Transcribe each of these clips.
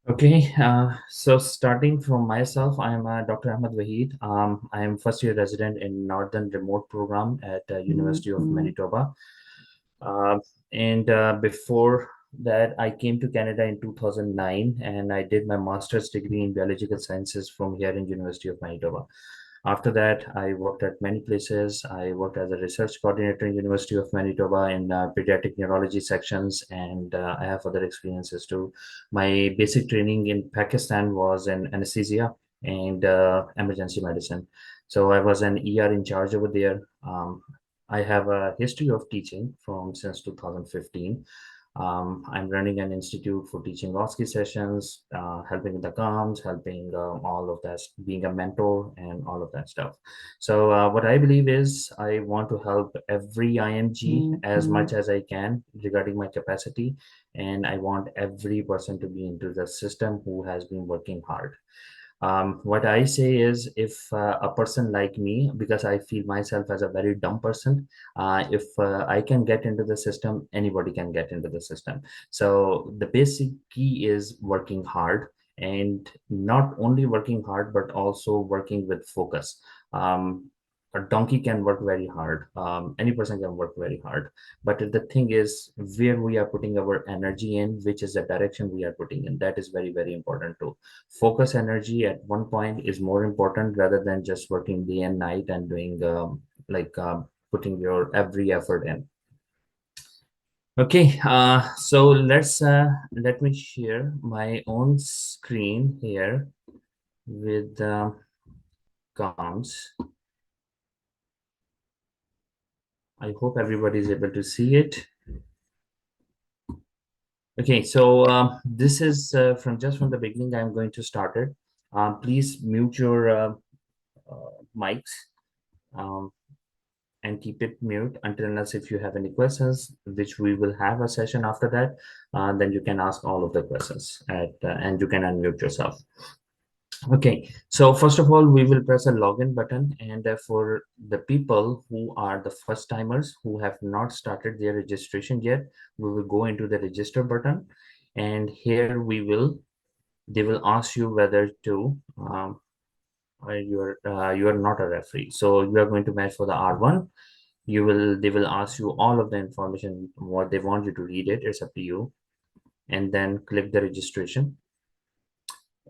Okay, so starting from myself, I am Dr. Ahmed Wahid. I am first year resident in Northern Remote Program at University of Manitoba. Uh, and before that, I came to Canada in 2009 and I did my master's degree in biological sciences from here in University of Manitoba. After that, I worked at many places. I worked as a research coordinator in University of Manitoba in pediatric neurology sections, and I have other experiences too. My basic training in Pakistan was in anesthesia and emergency medicine. So I was an ER in charge over there. I have a history of teaching from since 2015. I'm running an institute for teaching OSCE sessions, helping with the CARMS, helping all of that, being a mentor and all of that stuff. So what I believe is I want to help every IMG as much as I can regarding my capacity, and I want every person to be into the system who has been working hard. What I say is, if a person like me, because I feel myself as a very dumb person, if I can get into the system, anybody can get into the system. So the basic key is working hard, and not only working hard, but also working with focus. A donkey can work very hard. Any person can work very hard. But the thing is, where we are putting our energy in, which is the direction we are putting in, that is very, very important too. Focus energy at one point is more important rather than just working day and night and doing putting your every effort in. Okay, so let me share my own screen here with comms. I hope everybody is able to see it. Okay, so this is from the beginning. I'm going to start it. Please mute your mics. Um, and keep it mute until unless if you have any questions, which we will have a session after that, then you can ask all of the questions and you can unmute yourself. Okay, so first of all, we will press a login button, and for the people who are the first timers who have not started their registration yet, we will go into the register button, and here they will ask you whether to you are not a referee, so you are going to match for the R1. They will ask you all of the information what they want you to read it. It's up to you, and then click the registration.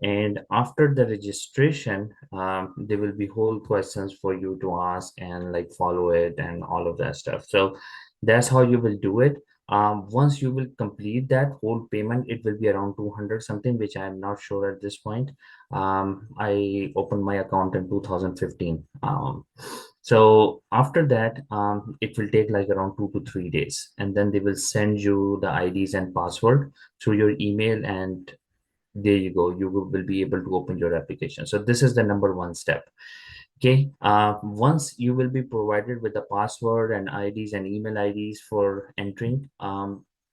And after the registration, there will be whole questions for you to ask and like follow it and all of that stuff. So that's how you will do it. Once you will complete that whole payment, it will be around 200 something, which I'm not sure at this point. I opened my account in 2015. So after that, it will take like around 2 to 3 days, and then they will send you the IDs and password through your email, and there you go. You will be able to open your application. So this is the number one step. Okay. Once you will be provided with the password and IDs and email IDs for entering,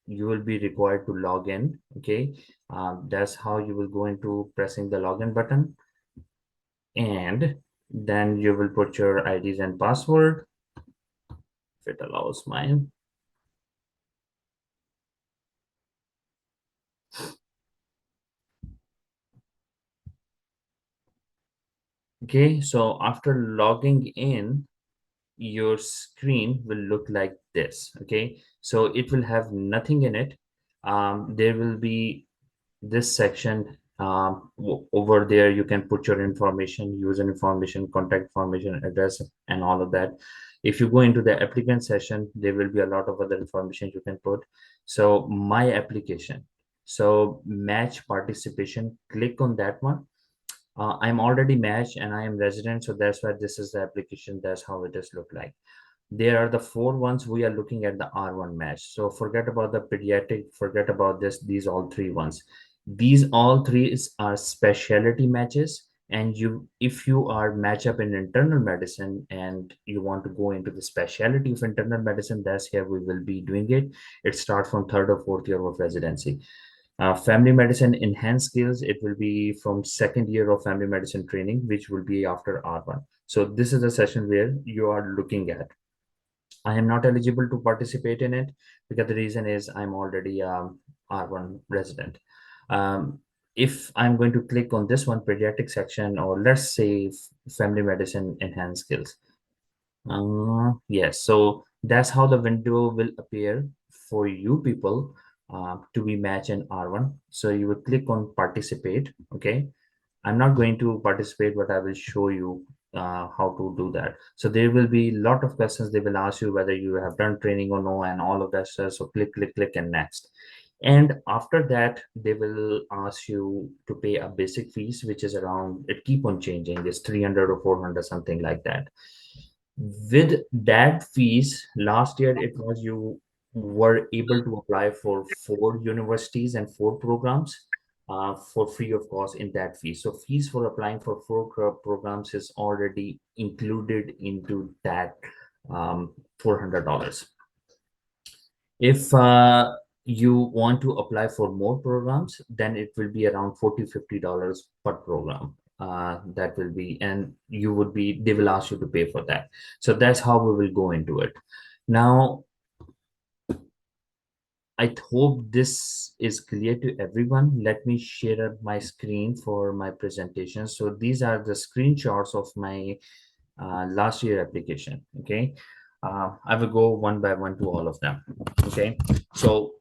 you will be required to log in. Okay. That's how you will go into pressing the login button, and then you will put your IDs and password if it allows mine. Okay, so after logging in, your screen will look like this. Okay, so it will have nothing in it. There will be this section over there. You can put your information, user information, contact information, address, and all of that. If you go into the applicant session, there will be a lot of other information you can put. So my application, so match participation, click on that one. I'm already matched and I am resident, so that's why this is the application. That's how it does look like. There are the four ones we are looking at the R1 match. So forget about the pediatric, forget about this, these all three ones. These all three are specialty matches. And if you are match up in internal medicine and you want to go into the specialty of internal medicine, that's here we will be doing it. It starts from third or fourth year of residency. Family medicine enhanced skills, it will be from second year of family medicine training, which will be after R1. So this is a session where you are looking at. I am not eligible to participate in it because the reason is I'm already R1 resident. Um, if I'm going to click on this one, pediatric section, or let's say family medicine enhanced skills. Yes, so that's how the window will appear for you people to be matched in R1. So you will click on participate. Okay, I'm not going to participate, but I will show you how to do that. So there will be a lot of questions. They will ask you whether you have done training or no, and all of that stuff. So click, click, click, and next. And after that, they will ask you to pay a basic fees, which is around, it keep on changing. It's 300 or 400, something like that. With that fees, last year it was you were able to apply for 4 universities and 4 programs for free of cost in that fee. So fees for applying for 4 programs is already included into that $400. If you want to apply for more programs, then it will be around $40-50 per program. That will be, and you would be, they will ask you to pay for that. So that's how we will go into it. Now, I hope this is clear to everyone. Let me share my screen for my presentation. So these are the screenshots of my last year application. Okay. I will go one by one to all of them. Okay. So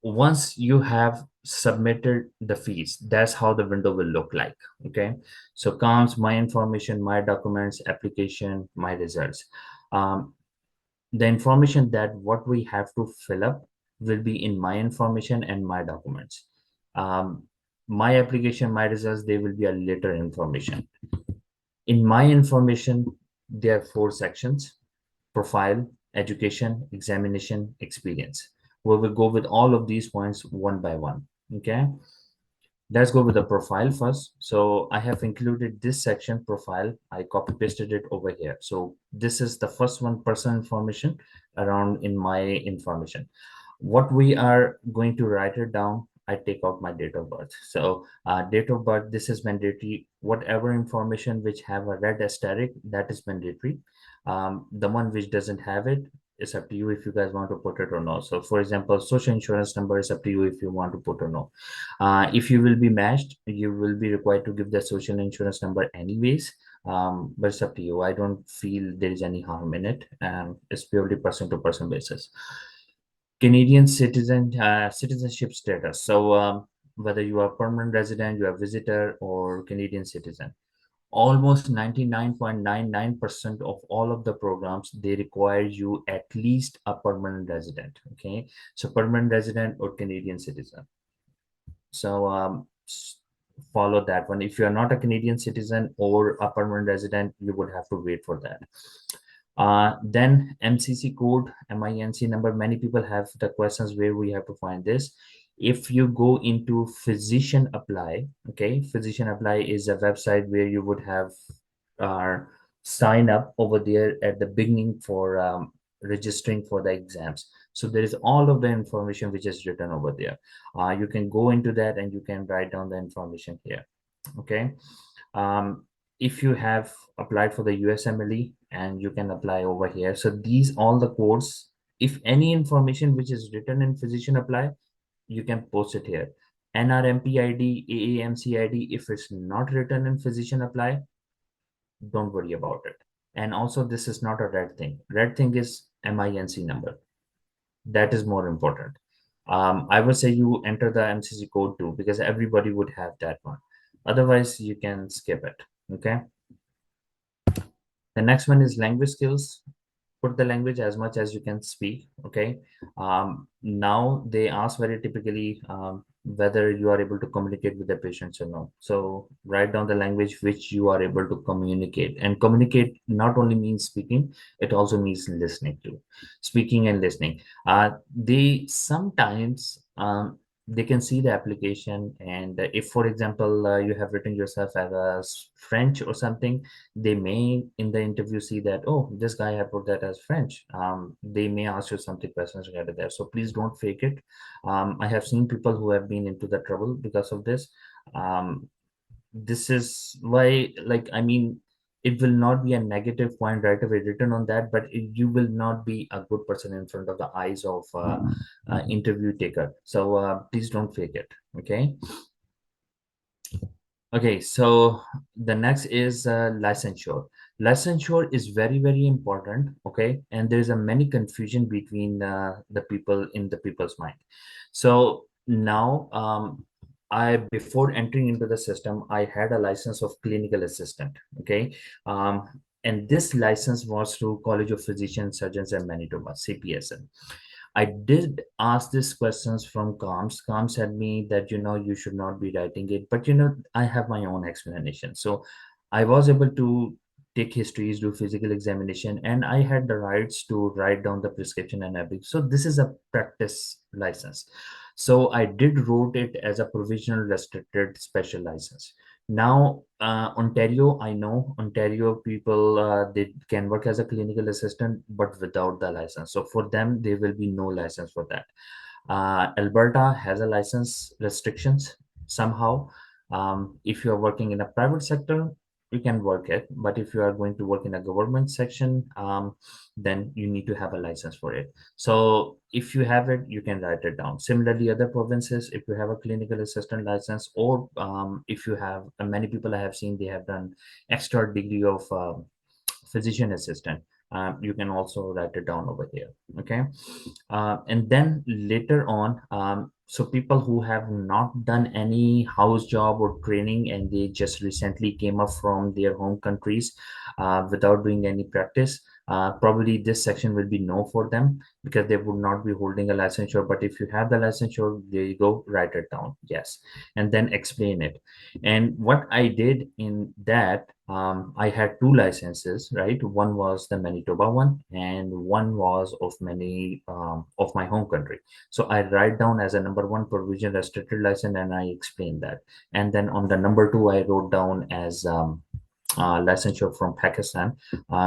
once you have submitted the fees, that's how the window will look like. Okay, so comes my information, my documents, application, my results. um, the information that what we have to fill up will be in my information and my documents. My application, my results, they will be a later information. In my information, there are 4 sections: profile, education, examination, experience. We will go with all of these points one by one. Okay, let's go with the profile first. So I have included this section, profile. I copy pasted it over here. So this is the first one, personal information around in my information. What we are going to write it down, I take out my date of birth. So date of birth, this is mandatory. Whatever information which have a red asterisk, that is mandatory. The one which doesn't have it, it's up to you if you guys want to put it or not. So for example, social insurance number is up to you if you want to put or no. If you will be matched, you will be required to give the social insurance number anyways. But it's up to you. I don't feel there is any harm in it. It's purely person to person basis. Canadian citizenship status. So whether you are permanent resident, you are visitor, or Canadian citizen, almost 99.99% of all of the programs, they require you at least a permanent resident. Okay, so permanent resident or Canadian citizen. So follow that one. If you are not a Canadian citizen or a permanent resident, you would have to wait for that. Then MCC code, MINC number. Many people have the questions where we have to find this. If you go into physician apply, okay, physician apply is a website where you would have uh, sign up over there at the beginning for registering for the exams. So there is all of the information which is written over there. You can go into that and you can write down the information here. Okay. Um, if you have applied for the USMLE, and you can apply over here. So these all the codes. If any information which is written in physician apply, you can post it here. NRMP ID, AAMC ID, if it's not written in physician apply, don't worry about it. And also, this is not a red thing. Red thing is MINC number. That is more important. I would say you enter the MCC code too, because everybody would have that one. Otherwise, you can skip it. Okay. The next one is language skills. Put the language as much as you can speak. Okay. Now they ask very typically whether you are able to communicate with the patients or no. So write down the language which you are able to communicate. And communicate not only means speaking, it also means listening too. Speaking and listening. They sometimes they can see the application, and if for example you have written yourself as French or something, they may in the interview see that, oh, this guy have put that as French. They may ask you something questions regarding that, so please don't fake it. I have seen people who have been into the trouble because of this. This is why, like, I mean, it will not be a negative point right away written on that, but you will not be a good person in front of the eyes of interview taker. So please don't fake it. Okay. Okay, so the next is licensure. Licensure is very, very important. Okay, and there's a many confusion between the people in the people's mind. So now, I before entering into the system, I had a license of clinical assistant. Okay, and this license was through College of Physicians, Surgeons and Manitoba (CPSN). I did ask these questions from CARMS. CARMS said me that you should not be writing it, but I have my own explanation. So I was able to take histories, do physical examination, and I had the rights to write down the prescription and everything. So this is a practice license. So I did wrote it as a provisional restricted special license. Now, Ontario, I know Ontario people, they can work as a clinical assistant, but without the license. So for them, there will be no license for that. Alberta has a license restrictions somehow. If you are working in a private sector, you can work it, but if you are going to work in a government section, then you need to have a license for it. So if you have it, you can write it down. Similarly, other provinces, if you have a clinical assistant license, or if you have, many people I have seen, they have done extra degree of physician assistant. You can also write it down over here. Okay, and then later on, so people who have not done any house job or training and they just recently came up from their home countries without doing any practice, probably this section will be no for them because they would not be holding a licensure. But if you have the licensure, there you go, write it down, yes, and then explain it. And what I did in that, I had two licenses, right? One was the Manitoba one, and one was of many of my home country. So I write down as a number one provision restricted license, and I explain that. And then on the number two, I wrote down as licensure from Pakistan,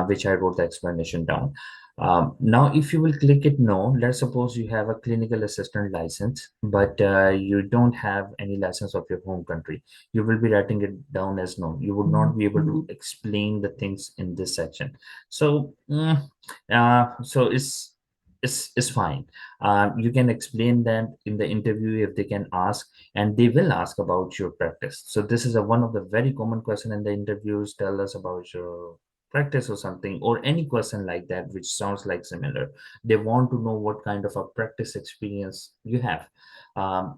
which I wrote the explanation down. Now, if you will click it no, let's suppose you have a clinical assistant license, but you don't have any license of your home country. You will be writing it down as no. You would not be able to explain the things in this section. So, so it's fine. You can explain that in the interview if they can ask, and they will ask about your practice. So this is one of the very common question in the interviews. Tell us about your practice or something, or any question like that which sounds like similar. They want to know what kind of a practice experience you have.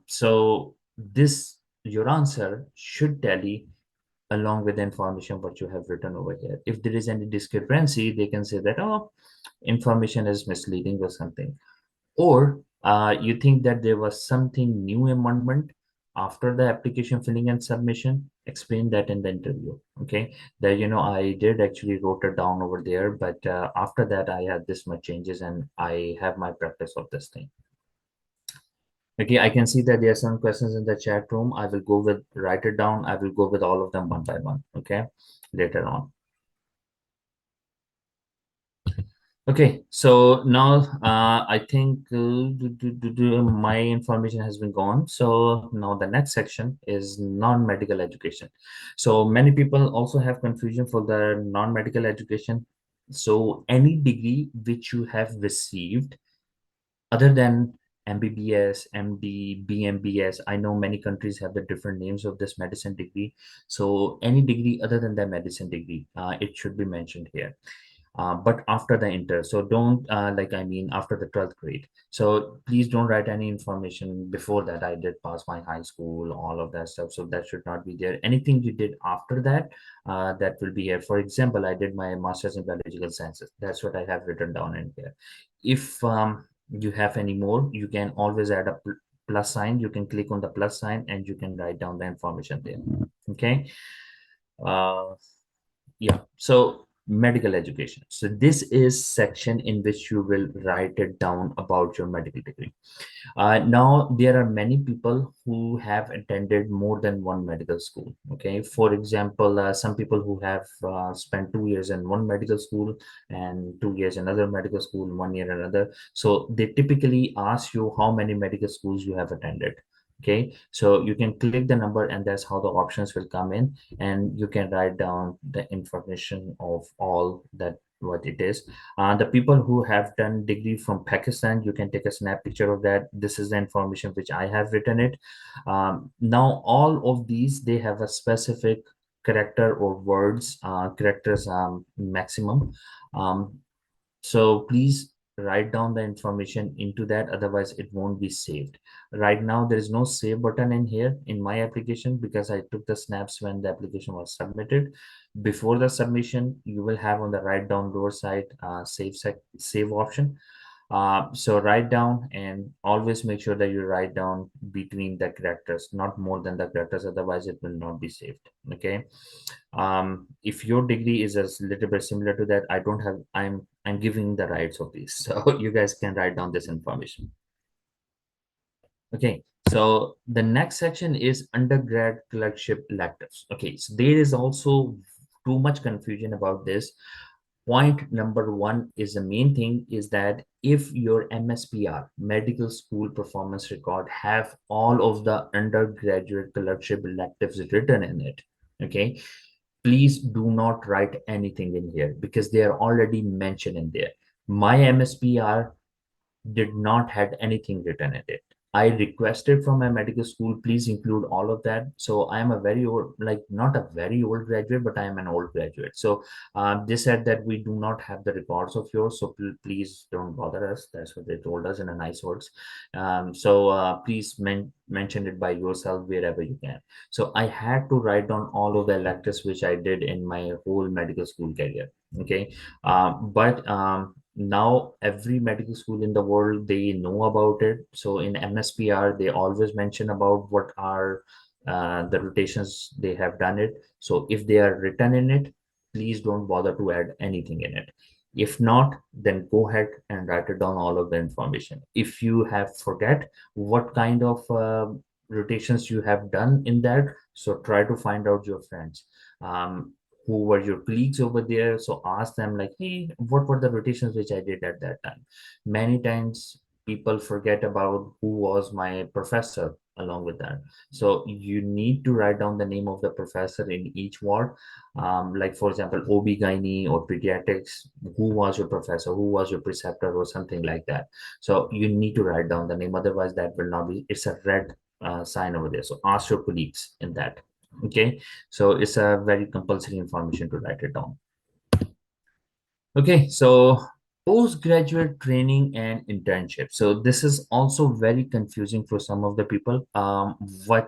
So this your answer should tally along with the information what you have written over here. If there is any discrepancy, they can say that, oh, information is misleading or something. Or you think that there was something new amendment after the application filling and submission, explain that in the interview. Okay, that I did actually wrote it down over there, but after that I had this much changes and I have my practice of this thing. Okay, I can see that there are some questions in the chat room. I will go with write it down. I will go with all of them one by one. Okay, later on. Okay, so now I think my information has been gone. So now the next section is non-medical education. So many people also have confusion for the non-medical education. So any degree which you have received other than MBBS, MD, BMBS, I know many countries have the different names of this medicine degree. So any degree other than the medicine degree, it should be mentioned here, but after the inter. So don't after the 12th grade. So please don't write any information before that. I did pass my high school, all of that stuff. So that should not be there. Anything you did after that, that will be here. For example, I did my master's in biological sciences. That's what I have written down in here. If you have any more, you can always add a plus sign. You can click on the plus sign and you can write down the information there. Okay. Uh, yeah, so medical education. So this is section in which you will write it down about your medical degree. Now there are many people who have attended more than one medical school. Okay, for example, some people who have spent 2 years in one medical school and 2 years another medical school, 1 year another. So they typically ask you how many medical schools you have attended. Okay, so you can click the number and that's how the options will come in, and you can write down the information of all that what it is. The people who have done degree from Pakistan, you can take a snap picture of that. This is the information which I have written it. Now all of these, they have a specific character or words, characters maximum. Um, so please write down the information into that, otherwise it won't be saved. Right now, there is no save button in here in my application because I took the snaps when the application was submitted. Before the submission, you will have on the right down lower side save option. So write down and always make sure that you write down between the characters, not more than the characters, otherwise it will not be saved. Okay. If your degree is a little bit similar to that, I don't have, I'm giving the rights of these. So you guys can write down this information. Okay. So the next section is undergrad clerkship electives. Okay. So there is also too much confusion about this. Point number one is the main thing is that if your MSPR, medical school performance record, have all of the undergraduate clerkship electives written in it, okay, please do not write anything in here because they are already mentioned in there. My MSPR did not had anything written in it. I requested from my medical school, please include all of that. So I am a very old, like not a very old graduate, but I am an old graduate. So they said that we do not have the records of yours, so please don't bother us. That's what they told us in a nice words. Please mention it by yourself wherever you can. So I had to write down all of the electives which I did in my whole medical school career. Okay, but now every medical school in the world, they know about it. So in MSPR they always mention about what are the rotations they have done it. So if they are written in it, please don't bother to add anything in it. If not, then go ahead and write it down all of the information. If you have forget what kind of rotations you have done in that, so try to find out your friends, um, who were your colleagues over there. So ask them like, hey, what were the rotations which I did at that time? Many times people forget about who was my professor along with that. So you need to write down the name of the professor in each ward. Like for example, OB-GYN or pediatrics, who was your professor, who was your preceptor or something like that. So you need to write down the name, otherwise that will not be, it's a red sign over there. So ask your colleagues in that. Okay, so it's a very compulsory information to write it down. Okay, so postgraduate training and internship. So this is also very confusing for some of the people. What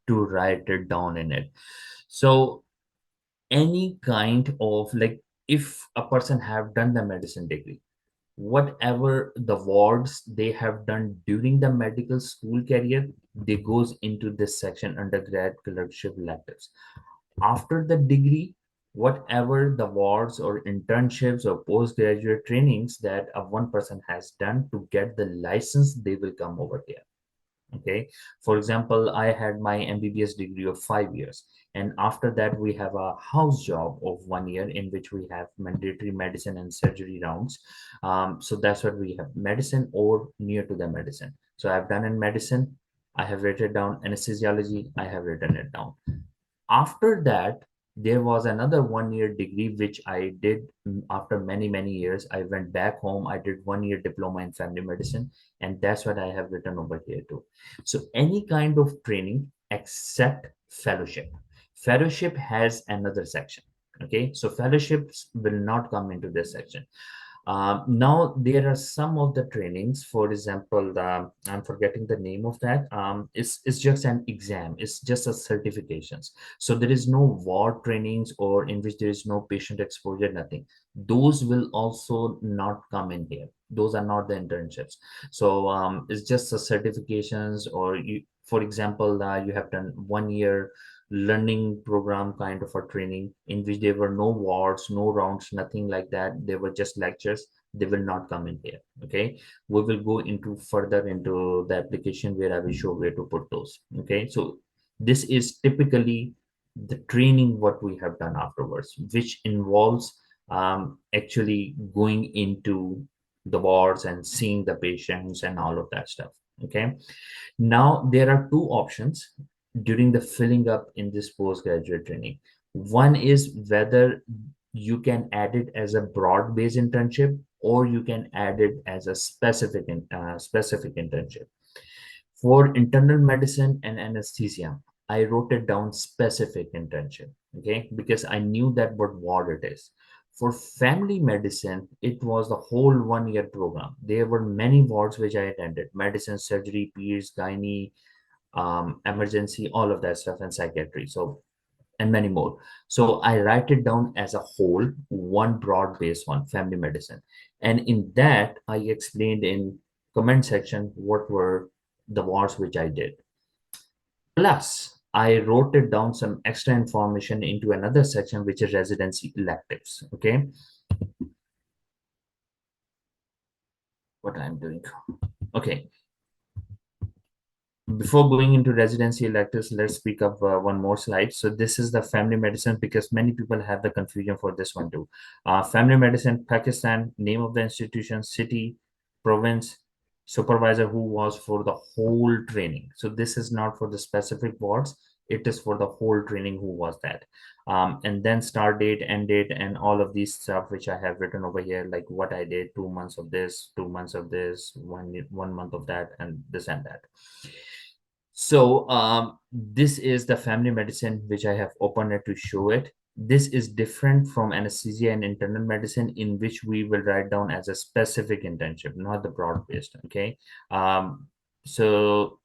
to write it down in it. So any kind of like, if a person have done the medicine degree, whatever the wards they have done during the medical school career, they goes into this section, undergrad clerkship electives. After the degree, whatever the wards or internships or postgraduate trainings that a one person has done to get the license, they will come over here. Okay, for example, I had my MBBS degree of 5 years, and after that we have a house job of 1 year in which we have mandatory medicine and surgery rounds. So that's what we have, medicine or near to the medicine. So I've done in medicine, I have written down anesthesiology, I have written it down. After that, there was another 1 year degree which I did. After many many years, I went back home, I did 1 year diploma in family medicine, and that's what I have written over here too. So any kind of training except fellowship. Fellowship has another section. Okay, so fellowships will not come into this section. Now there are some of the trainings. For example, I'm forgetting the name of that. It's just an exam. It's just a certifications. So there is no ward trainings or in which there is no patient exposure. Nothing. Those will also not come in here. Those are not the internships. So it's just the certifications, or you, for example, you have done 1 year learning program kind of a training in which there were no wards, no rounds, nothing like that. They were just lectures. They will not come in here. Okay, we will go into further into the application where I will show where to put those. Okay, so this is typically the training what we have done afterwards, which involves actually going into the wards and seeing the patients and all of that stuff. Okay, now there are two options during the filling up in this postgraduate training. One is whether You can add it as a broad-based internship, or you can add it as a specific internship. For internal medicine and anesthesia, I wrote it down specific internship, okay, because I knew that what ward it is. For family medicine, it was the whole 1 year program. There were many wards which I attended: medicine, surgery, peds, gynae, emergency, all of that stuff, and psychiatry. So, and many more. So I write it down as a whole, one broad based one, family medicine. And in that, I explained in comment section what were the wards which I did. Plus, I wrote it down some extra information into another section, which is residency electives. Okay, what I'm doing. Okay, before going into residency electives, let's speak of one more slide. So this is the family medicine, because many people have the confusion for this one too. Family medicine, Pakistan, name of the institution, city, province, supervisor who was for the whole training. So this is not for the specific wards. It is for the whole training who was that. And then start date, end date, and all of these stuff which I have written over here, like what I did, 2 months of this, 2 months of this, 1 month of that, and this and that. So this is the family medicine which I have opened it to show it. This is different from anesthesia and internal medicine, in which we will write down as a specific internship, not the broad based. Okay. So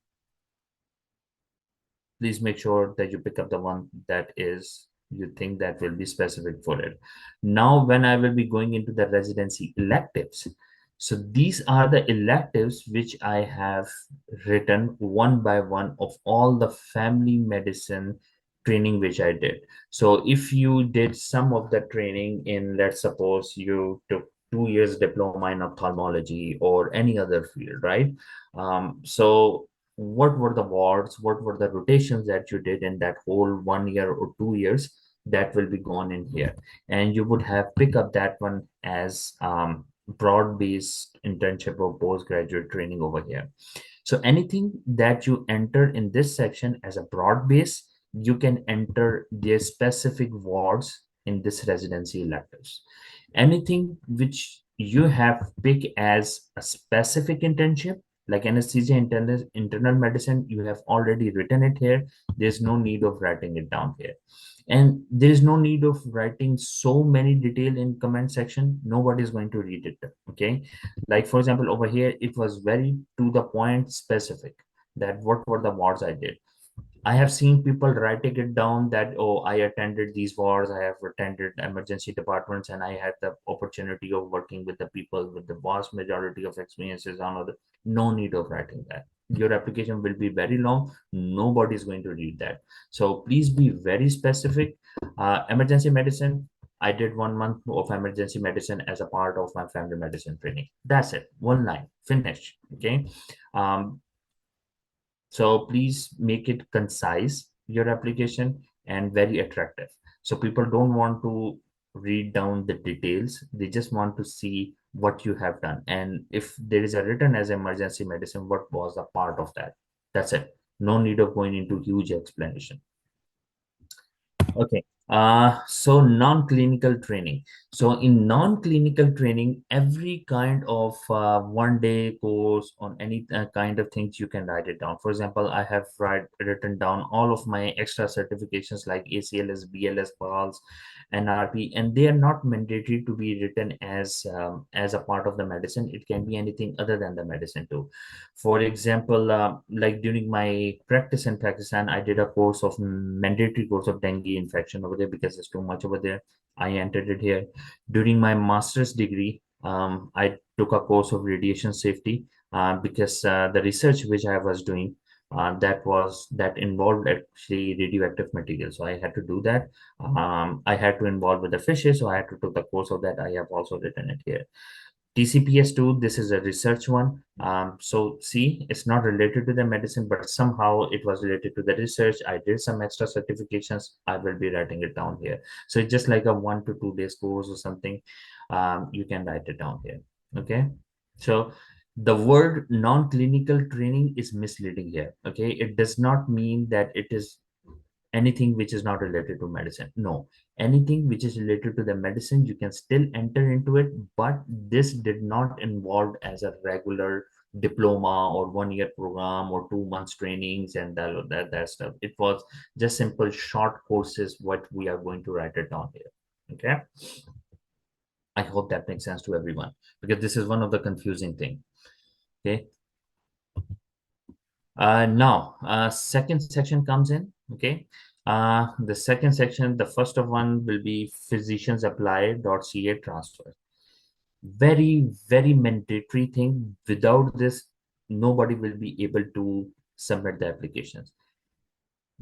please make sure that you pick up the one that is you think that will be specific for it. Now, when I will be going into the residency electives, so these are the electives which I have written one by one of all the family medicine training which I did. So if you did some of the training in, let's suppose you took 2 years diploma in ophthalmology or any other field, right? So what were the wards, what were the rotations that you did in that whole 1 year or 2 years, that will be gone in here. And you would have pick up that one as broad-based internship or postgraduate training over here. So anything that you enter in this section as a broad base, you can enter their specific wards in this residency electives. Anything which you have picked as a specific internship, like anesthesia, internal medicine, you have already written it here. There's no need of writing it down here. And there is no need of writing so many detail in comment section. Nobody is going to read it. Okay. Like for example, over here, it was very to the point specific that what were the wards I did. I have seen people writing it down that, oh, I attended these wards, I have attended emergency departments, and I had the opportunity of working with the people with the vast majority of experiences on other. No need of writing that. Your application will be very long. Nobody is going to read that. So please be very specific. Emergency medicine. I did 1 month of emergency medicine as a part of my family medicine training. That's it. One line. Finish. Okay. Um, so please make it concise, your application, and very attractive. So people don't want to read down the details. They just want to see what you have done. And if there is a written as emergency medicine, what was a part of that? That's it. No need of going into huge explanation. Okay. So non-clinical training. So in non-clinical training, every kind of 1 day course on any kind of things, you can write it down. For example, I have written down all of my extra certifications like ACLS, BLS, PALS, NRP, and they are not mandatory to be written as a part of the medicine. It can be anything other than the medicine too. For example, like during my practice in Pakistan, I did a course of mandatory course of dengue infection over there because it's too much over there. I entered it here. During my master's degree, I took a course of radiation safety because the research which I was doing that involved actually radioactive material. So I had to do that. I had to involve with the fishes, so I had to take the course of that. I have also written it here. TCPS2, this is a research one. So see, it's not related to the medicine, but somehow it was related to the research. I did some extra certifications. I will be writing it down here. So it's just like a 1 to 2 days course or something. You can write it down here. Okay. So the word non-clinical training is misleading here. Okay. It does not mean that it is anything which is not related to medicine. No, anything which is related to the medicine, you can still enter into it, but this did not involve as a regular diploma or 1 year program or 2 months trainings and that stuff. It was just simple short courses what we are going to write it down here. Okay, I hope that makes sense to everyone, because this is one of the confusing thing. Okay, now second section comes in. Okay, the second section, the first of one will be physiciansapply.ca transfer. Very, very mandatory thing. Without this, nobody will be able to submit the applications.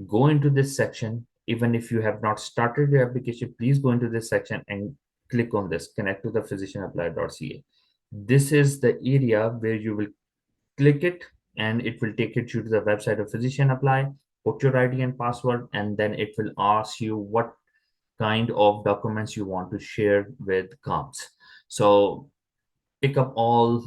Go into this section. Even if you have not started your application, please go into this section and click on this, connect to the physicianapply.ca. This is the area where you will click it, and it will take you to the website of Physician Apply. Put your ID and password, and then it will ask you what kind of documents you want to share with CARMS. So pick up all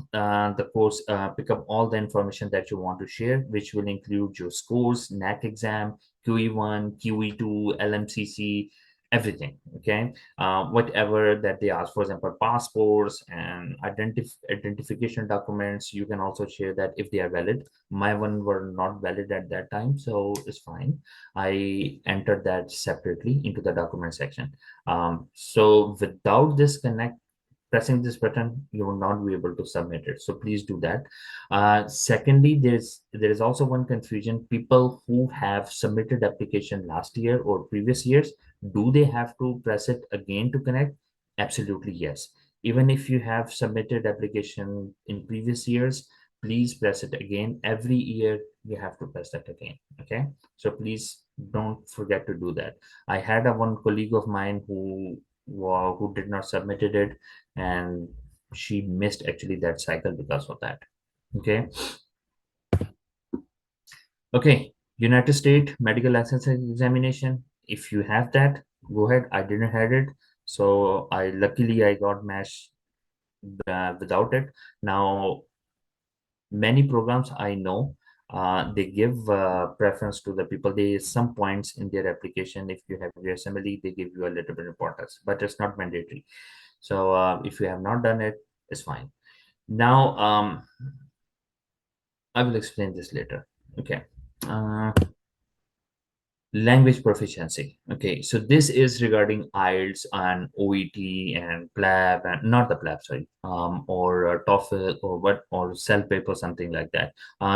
pick up all the information that you want to share, which will include your scores, NAC exam, QE1, QE2, LMCC, everything. Okay, whatever that they ask, for example, passports and identification documents, you can also share that if they are valid. My one were not valid at that time, so it's fine. I entered that separately into the document section. So without this connect pressing this button, you will not be able to submit it, so please do that. Secondly, there is also one confusion. People who have submitted application last year or previous years, do they have to press it again to connect? Absolutely yes. Even if you have submitted application in previous years, please press it again. Every year you have to press that again. Okay, so please don't forget to do that. I had a one colleague of mine who did not submitted it, and she missed actually that cycle because of that. Okay, okay. United States medical license examination, if you have that, go ahead. I didn't have it, so I got matched without it. Now many programs I know, they give preference to the people. There is some points in their application. If you have your assembly, they give you a little bit importance, but it's not mandatory. So if you have not done it, it's fine. Now, I will explain this later. Okay. Uh, Language proficiency. Okay, so this is regarding IELTS and OET and PLAB, and not the PLAB, sorry, or TOEFL or what, or cell paper, something like that.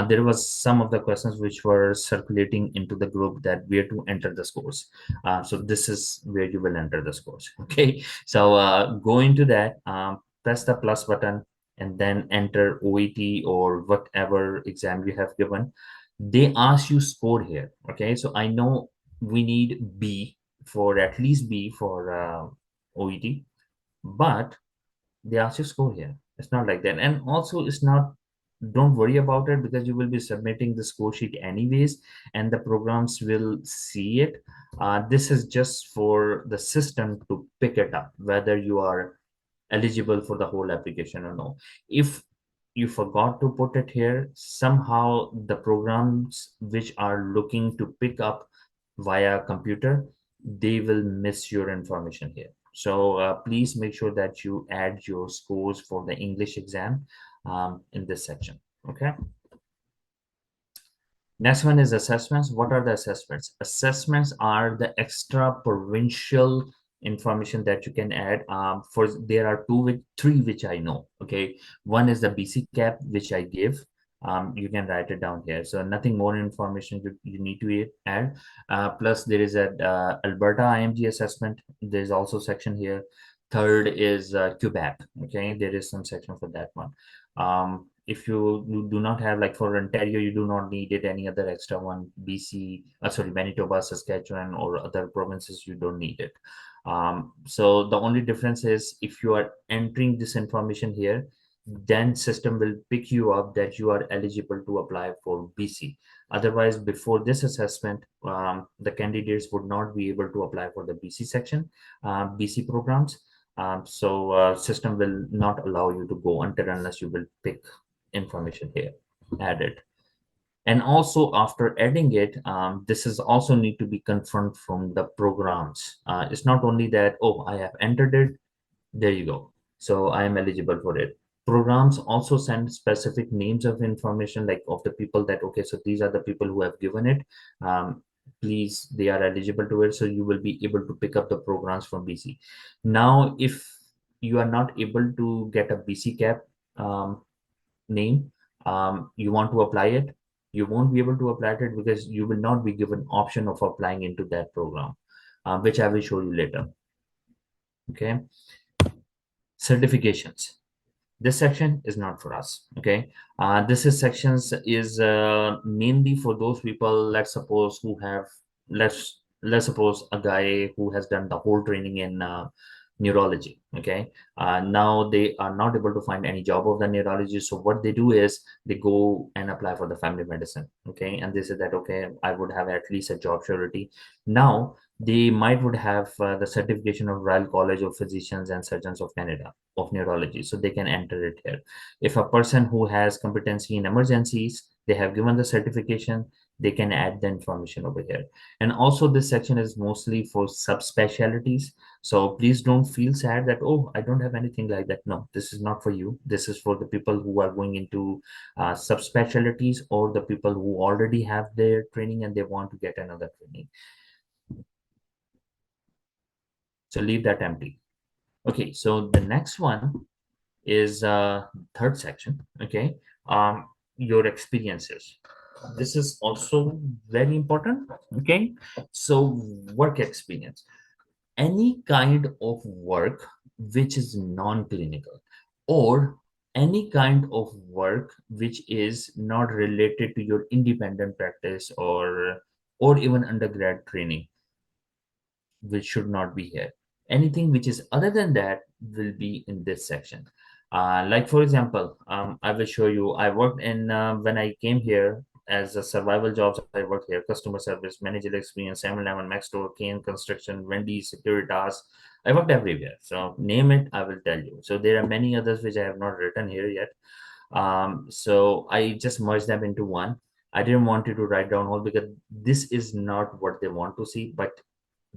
There was some of the questions which were circulating into the group that where to enter the scores. So this is where you will enter the scores. Okay, so go into that, press the plus button, and then enter OET or whatever exam you have given. They ask you score here. Okay, so I know we need B, for at least B for OET, but they ask you score here. It's not like that. And also it's not, don't worry about it, because you will be submitting the score sheet anyways, and the programs will see it. This is just for the system to pick it up whether you are eligible for the whole application or no. If you forgot to put it here, somehow the programs which are looking to pick up via computer, they will miss your information here. So please make sure that you add your scores for the English exam in this section. Okay. Next one is assessments. What are the assessments? Assessments are the extra provincial information that you can add. For there are three which I know. Okay, one is the BC cap which I give. You can write it down here. So nothing more information you need to add. Plus there is a Alberta IMG assessment. There's also section here. Third is Quebec. Okay, there is some section for that one. If you do not have, like for Ontario, you do not need it. Any other extra one, BC, sorry, Manitoba, Saskatchewan, or other provinces, you don't need it. So the only difference is if you are entering this information here, then system will pick you up that you are eligible to apply for BC. Otherwise, before this assessment, the candidates would not be able to apply for the BC section, BC programs. So system will not allow you to go until unless you will pick information here added. And also after adding it, this is also need to be confirmed from the programs. It's not only that, oh, I have entered it, there you go. So I am eligible for it. Programs also send specific names of information, like of the people that, okay, so these are the people who have given it. Um, Please, they are eligible to it. So you will be able to pick up the programs from BC. Now, if you are not able to get a BC cap um, name, you want to apply it, you won't be able to apply it because you will not be given option of applying into that program, which I will show you later. Okay, certifications. This section is not for us. Okay, this is sections is mainly for those people, let's suppose, who have, let's suppose a guy who has done the whole training in neurology. Okay, now they are not able to find any job of the neurology, so what they do is they go and apply for the family medicine. Okay, and they say that, okay, I would have at least a job surety. Now they might would have the certification of Royal College of Physicians and Surgeons of Canada of neurology, so they can enter it here. If a person who has competency in emergencies, they have given the certification, they can add the information over here. And also this section is mostly for subspecialties, so please don't feel sad that, oh, I don't have anything like that. No, this is not for you. This is for the people who are going into subspecialties, or the people who already have their training and they want to get another training. So leave that empty. Okay, so the next one is third section. Okay, your experiences. This is also very important. Okay, so work experience, any kind of work which is non-clinical, or any kind of work which is not related to your independent practice, or even undergrad training, which should not be here. Anything which is other than that will be in this section. Like for example, I will show you. I worked in when I came here as a survival jobs. I worked here: customer service, managerial experience, 7-Eleven, Max Store, Kane Construction, Wendy's, Securitas. I worked everywhere. So name it, I will tell you. So there are many others which I have not written here yet. So I just merged them into one. I didn't want you to write down all because this is not what they want to see, but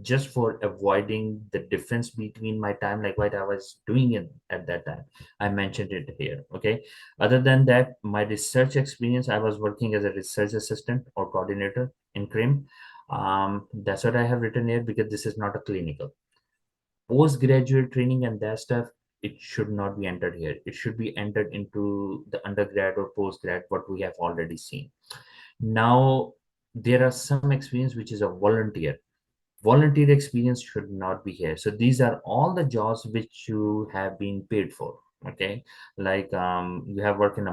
just for avoiding the difference between my time, like what I was doing it at that time, I mentioned it here. Okay. Other than that, my research experience, I was working as a research assistant or coordinator in CRIM. That's what I have written here because this is not a clinical. Postgraduate training and that stuff, it should not be entered here. It should be entered into the undergrad or postgrad, what we have already seen. Now, there are some experience which is a volunteer. Volunteer experience should not be here. So these are all the jobs which you have been paid for. Okay, like you have worked in a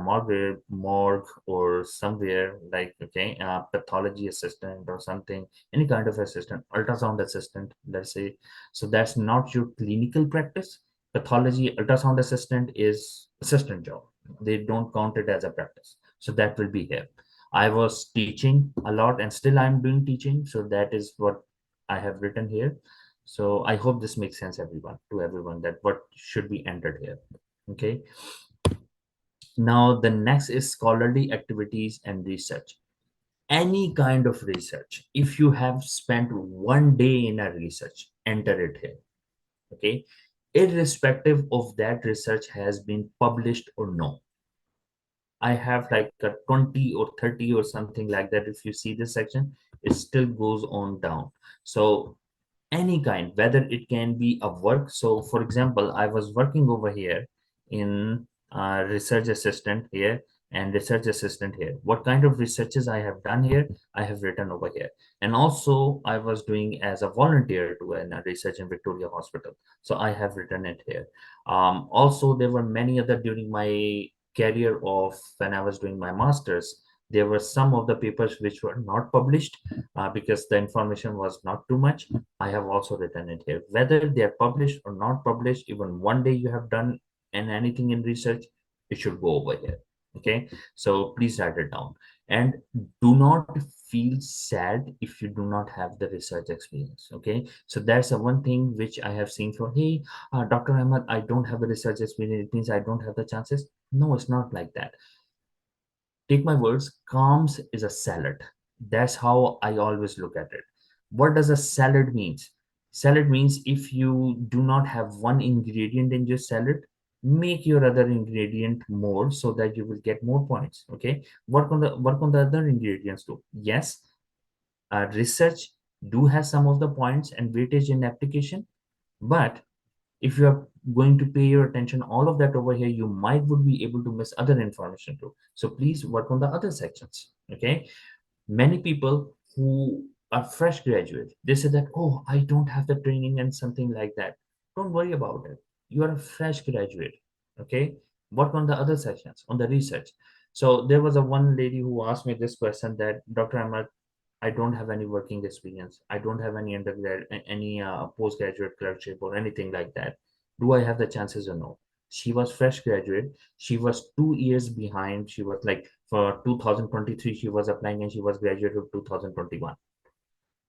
morgue or somewhere, like, okay, pathology assistant or something, any kind of assistant, ultrasound assistant, let's say. So that's not your clinical practice. Pathology ultrasound assistant is assistant job. They don't count it as a practice. So that will be here. I was teaching a lot and still I'm doing teaching. So that is what I have written here. So I hope this makes sense to everyone that what should be entered here. Okay. Now the next is scholarly activities and research. Any kind of research. If you have spent one day in a research, enter it here. Okay. Irrespective of that research has been published or no. I have like a 20 or 30 or something like that. If you see this section, it still goes on down. So any kind, whether it can be a work. So for example, I was working over here in research assistant here and research assistant here. What kind of researches I have done here, I have written over here. And also I was doing as a volunteer to a research in Victoria Hospital, so I have written it here. Also there were many other during my career of when I was doing my masters. There were some of the papers which were not published because the information was not too much. I have also written it here. Whether they are published or not published, even one day you have done and anything in research, it should go over here. Okay, so please write it down. And do not feel sad if you do not have the research experience. Okay, so that's the one thing which I have seen for, hey, Dr. Ahmad, I don't have the research experience. It means I don't have the chances. No, it's not like that. Take my words, CARMS is a salad. That's how I always look at it. What does a salad means? Salad means if you do not have one ingredient in your salad, make your other ingredient more so that you will get more points. Okay. Work on the other ingredients too. Yes, research do have some of the points and weightage in application, but if you are going to pay your attention all of that over here, you might would be able to miss other information too. So please work on the other sections. Okay. Many people who are fresh graduate, they say that, oh, I don't have the training and something like that. Don't worry about it. You are a fresh graduate. Okay. Work on the other sections, on the research. So there was a one lady who asked me this question that, Dr. Ahmad, I don't have any working experience. I don't have any undergrad, any postgraduate clerkship or anything like that. Do I have the chances or no? She was fresh graduate. She was 2 years behind. She was like for 2023, she was applying and she was graduate of 2021.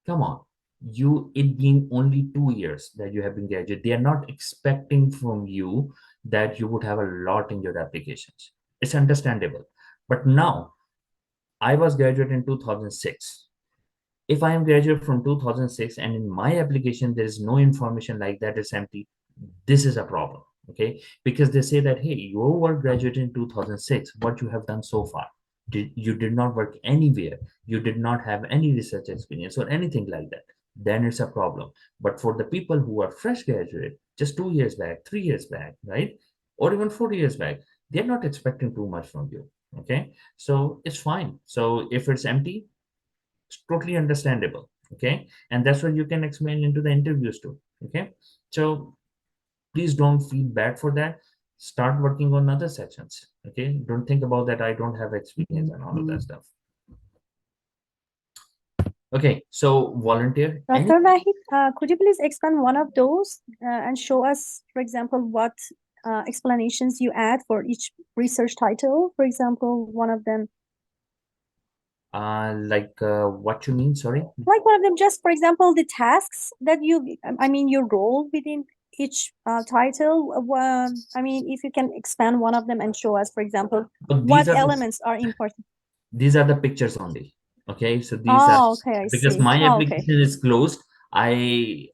Come on, it being only 2 years that you have been graduate. They are not expecting from you that you would have a lot in your applications. It's understandable. But now, I was graduate in 2006. If I am graduate from 2006 and in my application there is no information like that, it's empty, this is a problem. Okay, because they say that, hey, you were graduate in 2006, what you have done so far, you did not work anywhere, you did not have any research experience or anything like that, then it's a problem. But for the people who are fresh graduate just 2 years back, 3 years back, right, or even 4 years back, they're not expecting too much from you. Okay, so it's fine. So if it's empty, it's totally understandable. Okay, and that's what you can explain into the interviews too. Okay, so please don't feel bad for that. Start working on other sections. Okay, don't think about that, I don't have experience and all of that stuff. Okay, so volunteer any. Dr. Wahid, could you please expand one of those and show us, for example, what explanations you add for each research title? For example, one of them, What you mean, sorry? like one of them, just for example, the tasks that you, I mean, your role within each title. I mean, if you can expand one of them and show us, for example, But what elements are important. these are the pictures only. Okay, so these are, Oh, okay, I because see. my Oh, okay. application is closed. I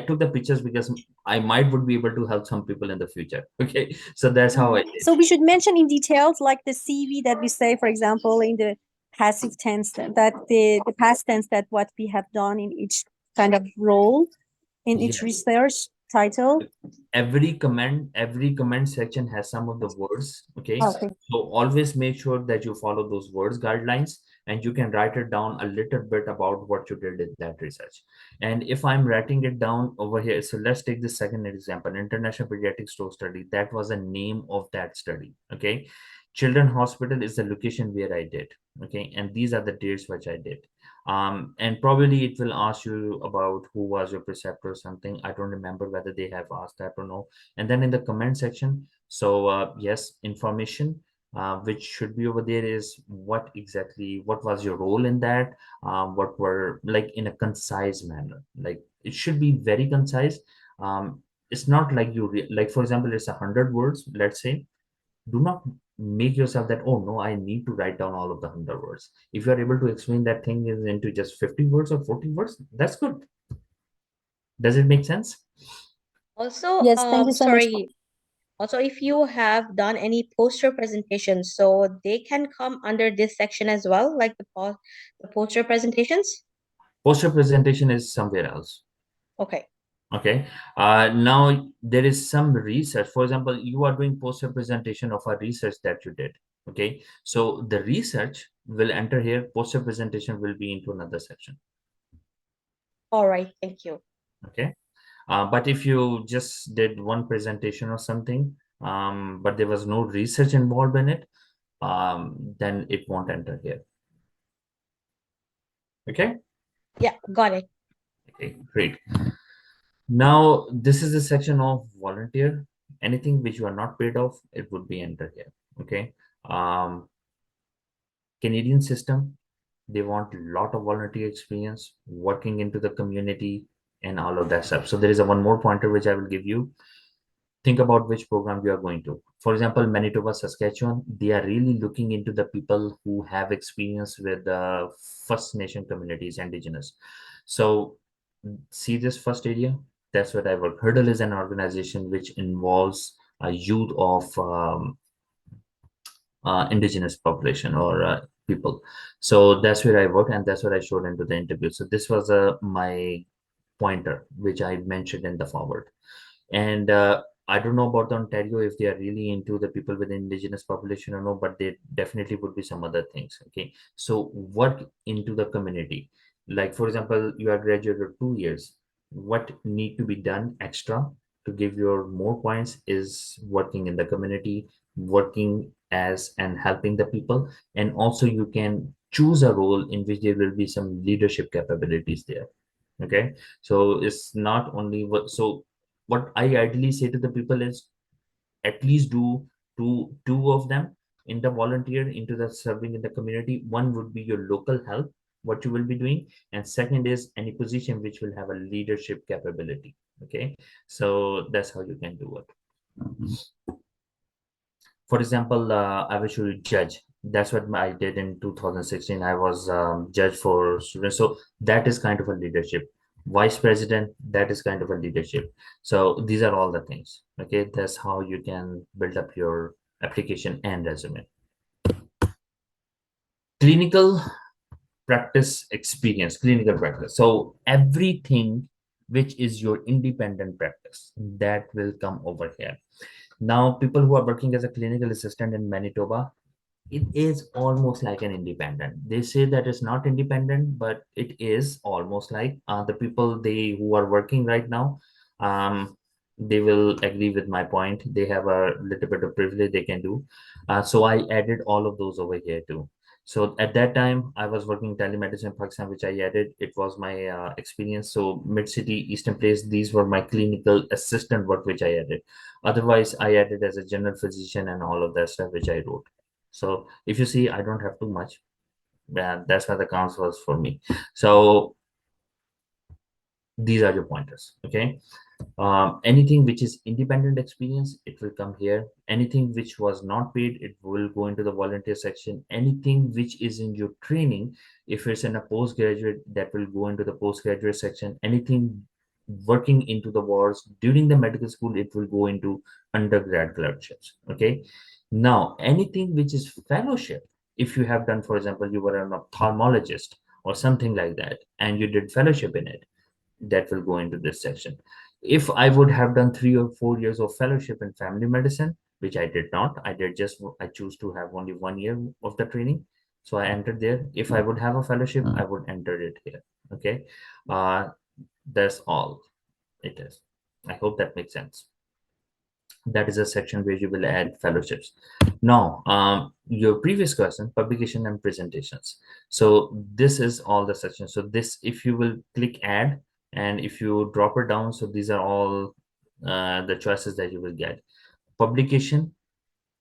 took the pictures because I might would be able to help some people in the future. Okay, so that's how I did. So we should mention in details like the CV that we say, for example, in the passive tense, that the past tense, that what we have done in each kind of role in each Yes. research title. Every comment section has some of the words. Okay, Okay. so always make sure that you follow those words guidelines, and you can write it down a little bit about what you did in that research. And if I'm writing it down over here, so let's take the second example, international pediatric stroke study. That was the name of that study. Okay, children hospital is the location where I did. Okay, and these are the dates which I did. And probably it will ask you about who was your preceptor or something. I don't remember whether they have asked that or no. And then in the comment section, so yes, information which should be over there is what was your role in that, what were, like, in a concise manner, like it should be very concise. It's not like like, for example, it's 100 words, let's say. Do not make yourself that, oh no, I need to write down all of the 100 words. If you are able to explain that thing is into just 50 words or 40 words, that's good. Does it make sense? Also, Yes, thank you so much. sorry. Also, if you have done any poster presentations, so they can come under this section as well, like the poster presentations. Poster presentation is somewhere else. Okay. Okay, now there is some research. For example, you are doing poster presentation of a research that you did. Okay, so the research will enter here, poster presentation will be into another section. All right. Thank you. Okay, but if you just did one presentation or something, but there was no research involved in it, then it won't enter here. Okay. Yeah, got it. Okay, great. Now this is the section of volunteer. Anything which you are not paid off, it would be entered here. Okay. um Canadian system, they want a lot of volunteer experience working into the community and all of that stuff. So there is a one more pointer which I will give you. Think about which program you are going to. For example, Manitoba, Saskatchewan, they are really looking into the people who have experience with the First Nation communities, indigenous. So see this first area, that's what I work. Hurdle is an organization which involves a youth of indigenous population or people. So that's where I work, and that's what I showed into the interview. So this was my pointer which I mentioned in the forward. And I don't know about Ontario if they are really into the people with indigenous population or no, but there definitely would be some other things. Okay, so work into the community. Like for example, you are graduated 2 years. What need to be done extra to give your more points is working in the community, working as and helping the people, and also you can choose a role in which there will be some leadership capabilities there. Okay, so it's not only what I ideally say to the people is at least do two of them in the volunteer into the serving in the community. One would be your local help, what you will be doing, and second is any position which will have a leadership capability. Okay, so that's how you can do it. For example, I will show you judge. That's what I did in 2016. I was judge for students. So that is kind of a leadership. Vice president, that is kind of a leadership. So these are all the things. Okay, that's how you can build up your application and resume. Clinical practice experience, clinical practice. So everything which is your independent practice, that will come over here. Now, people who are working as a clinical assistant in Manitoba, it is almost like an independent. They say that it's not independent, but it is almost like the people they who are working right now. They will agree with my point. They have a little bit of privilege they can do. So I added all of those over here too. So at that time, I was working telemedicine in Pakistan, which I added. It was my experience. So Mid City, Eastern Place, these were my clinical assistant work, which I added. Otherwise, I added as a general physician and all of that stuff, which I wrote. So if you see, I don't have too much. That's why the counts was for me. So these are your pointers. Okay. Anything which is independent experience, it will come here. Anything which was not paid, it will go into the volunteer section. Anything which is in your training, if it's in a postgraduate, that will go into the postgraduate section. Anything working into the wards during the medical school, it will go into undergrad clerkships. Okay. Now, anything which is fellowship, if you have done, for example, you were an ophthalmologist or something like that, and you did fellowship in it, that will go into this section. If I would have done 3 or 4 years of fellowship in family medicine, which I did not, I choose to have only 1 year of the training. So I entered there. If I would have a fellowship, I would enter it here. Okay. Uh, that's all it is. I hope that makes sense. That is a section where you will add fellowships. Now, your previous question, publication and presentations. So this is all the sections. So this, if you will click add, and if you drop it down, so these are all the choices that you will get. Publication,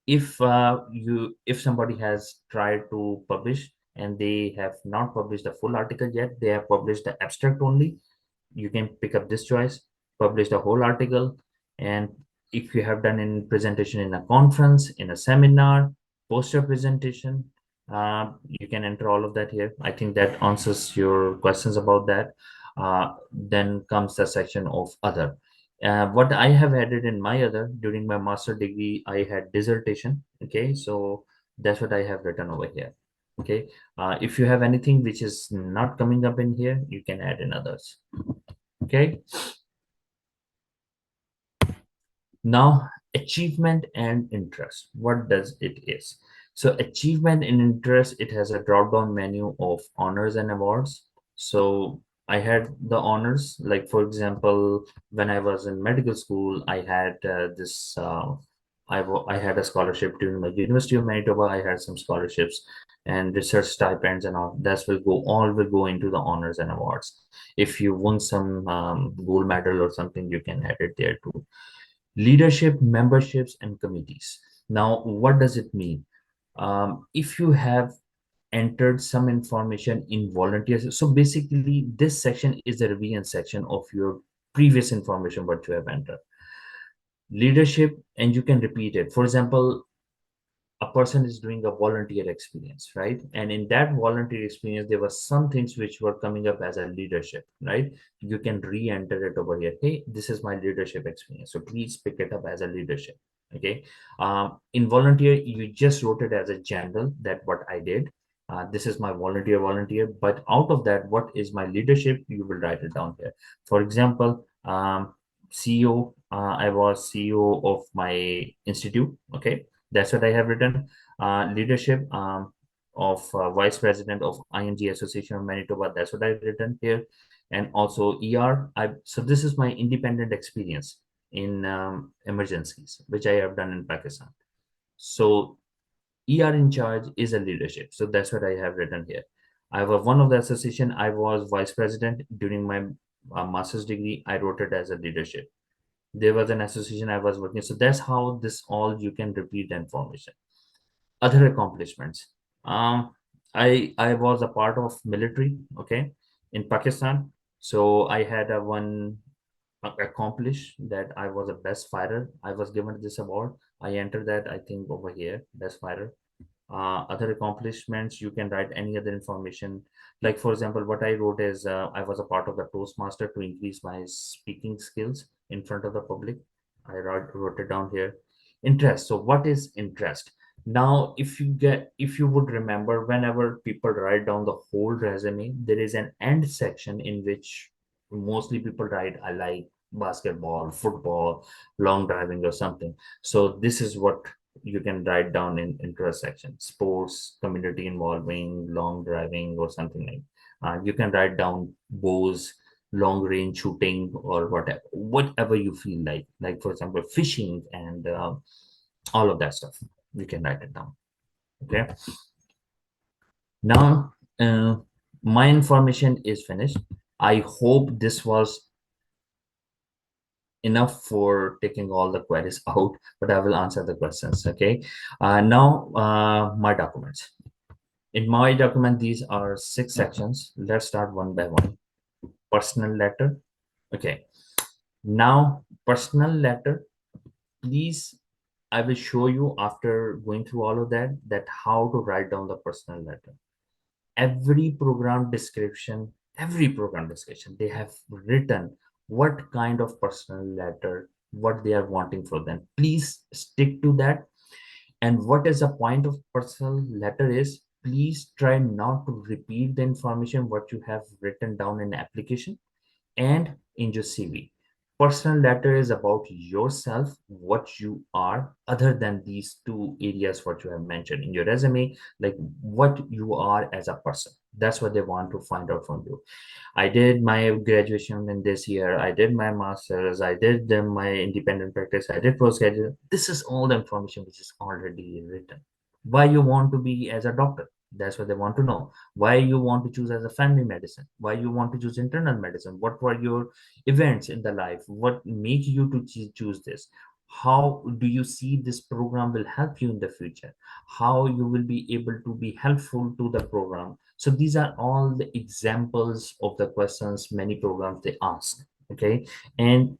if somebody has tried to publish and they have not published the full article yet, they have published the abstract only, you can pick up this choice, publish the whole article. And if you have done in presentation in a conference, in a seminar, poster presentation, you can enter all of that here. I think that answers your questions about that. Then comes the section of other. What I have added in my other, during my master degree, I had dissertation. Okay, so that's what I have written over here. Okay, if you have anything which is not coming up in here, you can add in others. Okay, now achievement and interest, what does it is? So achievement and interest, it has a drop down menu of honors and awards. So I had the honors, like for example, when I was in medical school, I had this I had a scholarship during my University of Manitoba. I had some scholarships and research stipends and all will go into the honors and awards. If you won some gold medal or something, you can add it there too. Leadership, memberships, and committees. Now, what does it mean? If you have entered some information in volunteers, so basically this section is the revision section of your previous information what you have entered. Leadership, and you can repeat it. For example, a person is doing a volunteer experience, right? And in that volunteer experience, there were some things which were coming up as a leadership, right? You can re-enter it over here. Hey, this is my leadership experience. So please pick it up as a leadership. Okay. In volunteer, you just wrote it as a general that what I did. This is my volunteer, but out of that, what is my leadership? You will write it down here. For example, CEO, I was CEO of my institute. Okay, that's what I have written. Leadership of Vice President of IMG Association of Manitoba. That's what I've written here. And also ER. So this is my independent experience in emergencies, which I have done in Pakistan. So ER in charge is a leadership. So that's what I have written here. I was one of the association. I was vice president during my master's degree. I wrote it as a leadership. There was an association I was working. So that's how this all you can repeat the information. Other accomplishments. Um, I was a part of military, okay, in Pakistan. So I had a one accomplish that I was a best fighter. I was given this award. I entered that, I think, over here, best fighter. Other accomplishments, you can write any other information. Like, for example, what I wrote is I was a part of the Toastmaster to increase my speaking skills in front of the public. I wrote it down here. Interest. So what is interest? Now, if you would remember, whenever people write down the whole resume, there is an end section in which mostly people write, I like basketball, football, long driving, or something. So this is what you can write down in interest section: sports, community involving, long driving, or something like. You can write down bows, long range shooting, or whatever you feel like. Like, for example, fishing and all of that stuff. You can write it down. Okay. Now, my information is finished. I hope this was enough for taking all the queries out, but I will answer the questions. Okay. Now, my documents. In my document, these are 6 sections. Let's start one by one. Personal letter. Okay. Now, personal letter. Please, I will show you after going through all of that how to write down the personal letter. Every program description, they have written what kind of personal letter, what they are wanting for them. Please stick to that. And what is the point of personal letter is, please try not to repeat the information what you have written down in the application and in your CV. Personal letter is about yourself, what you are, other than these two areas what you have mentioned in your resume, like what you are as a person. That's what they want to find out from you. I did my graduation in this year. I did my master's. I did my independent practice. I did postgraduate. This is all the information which is already written. Why you want to be as a doctor? That's what they want to know. Why you want to choose as a family medicine? Why you want to choose internal medicine? What were your events in the life? What make you to choose this? How do you see this program will help you in the future? How you will be able to be helpful to the program? So these are all the examples of the questions many programs they ask. Okay, and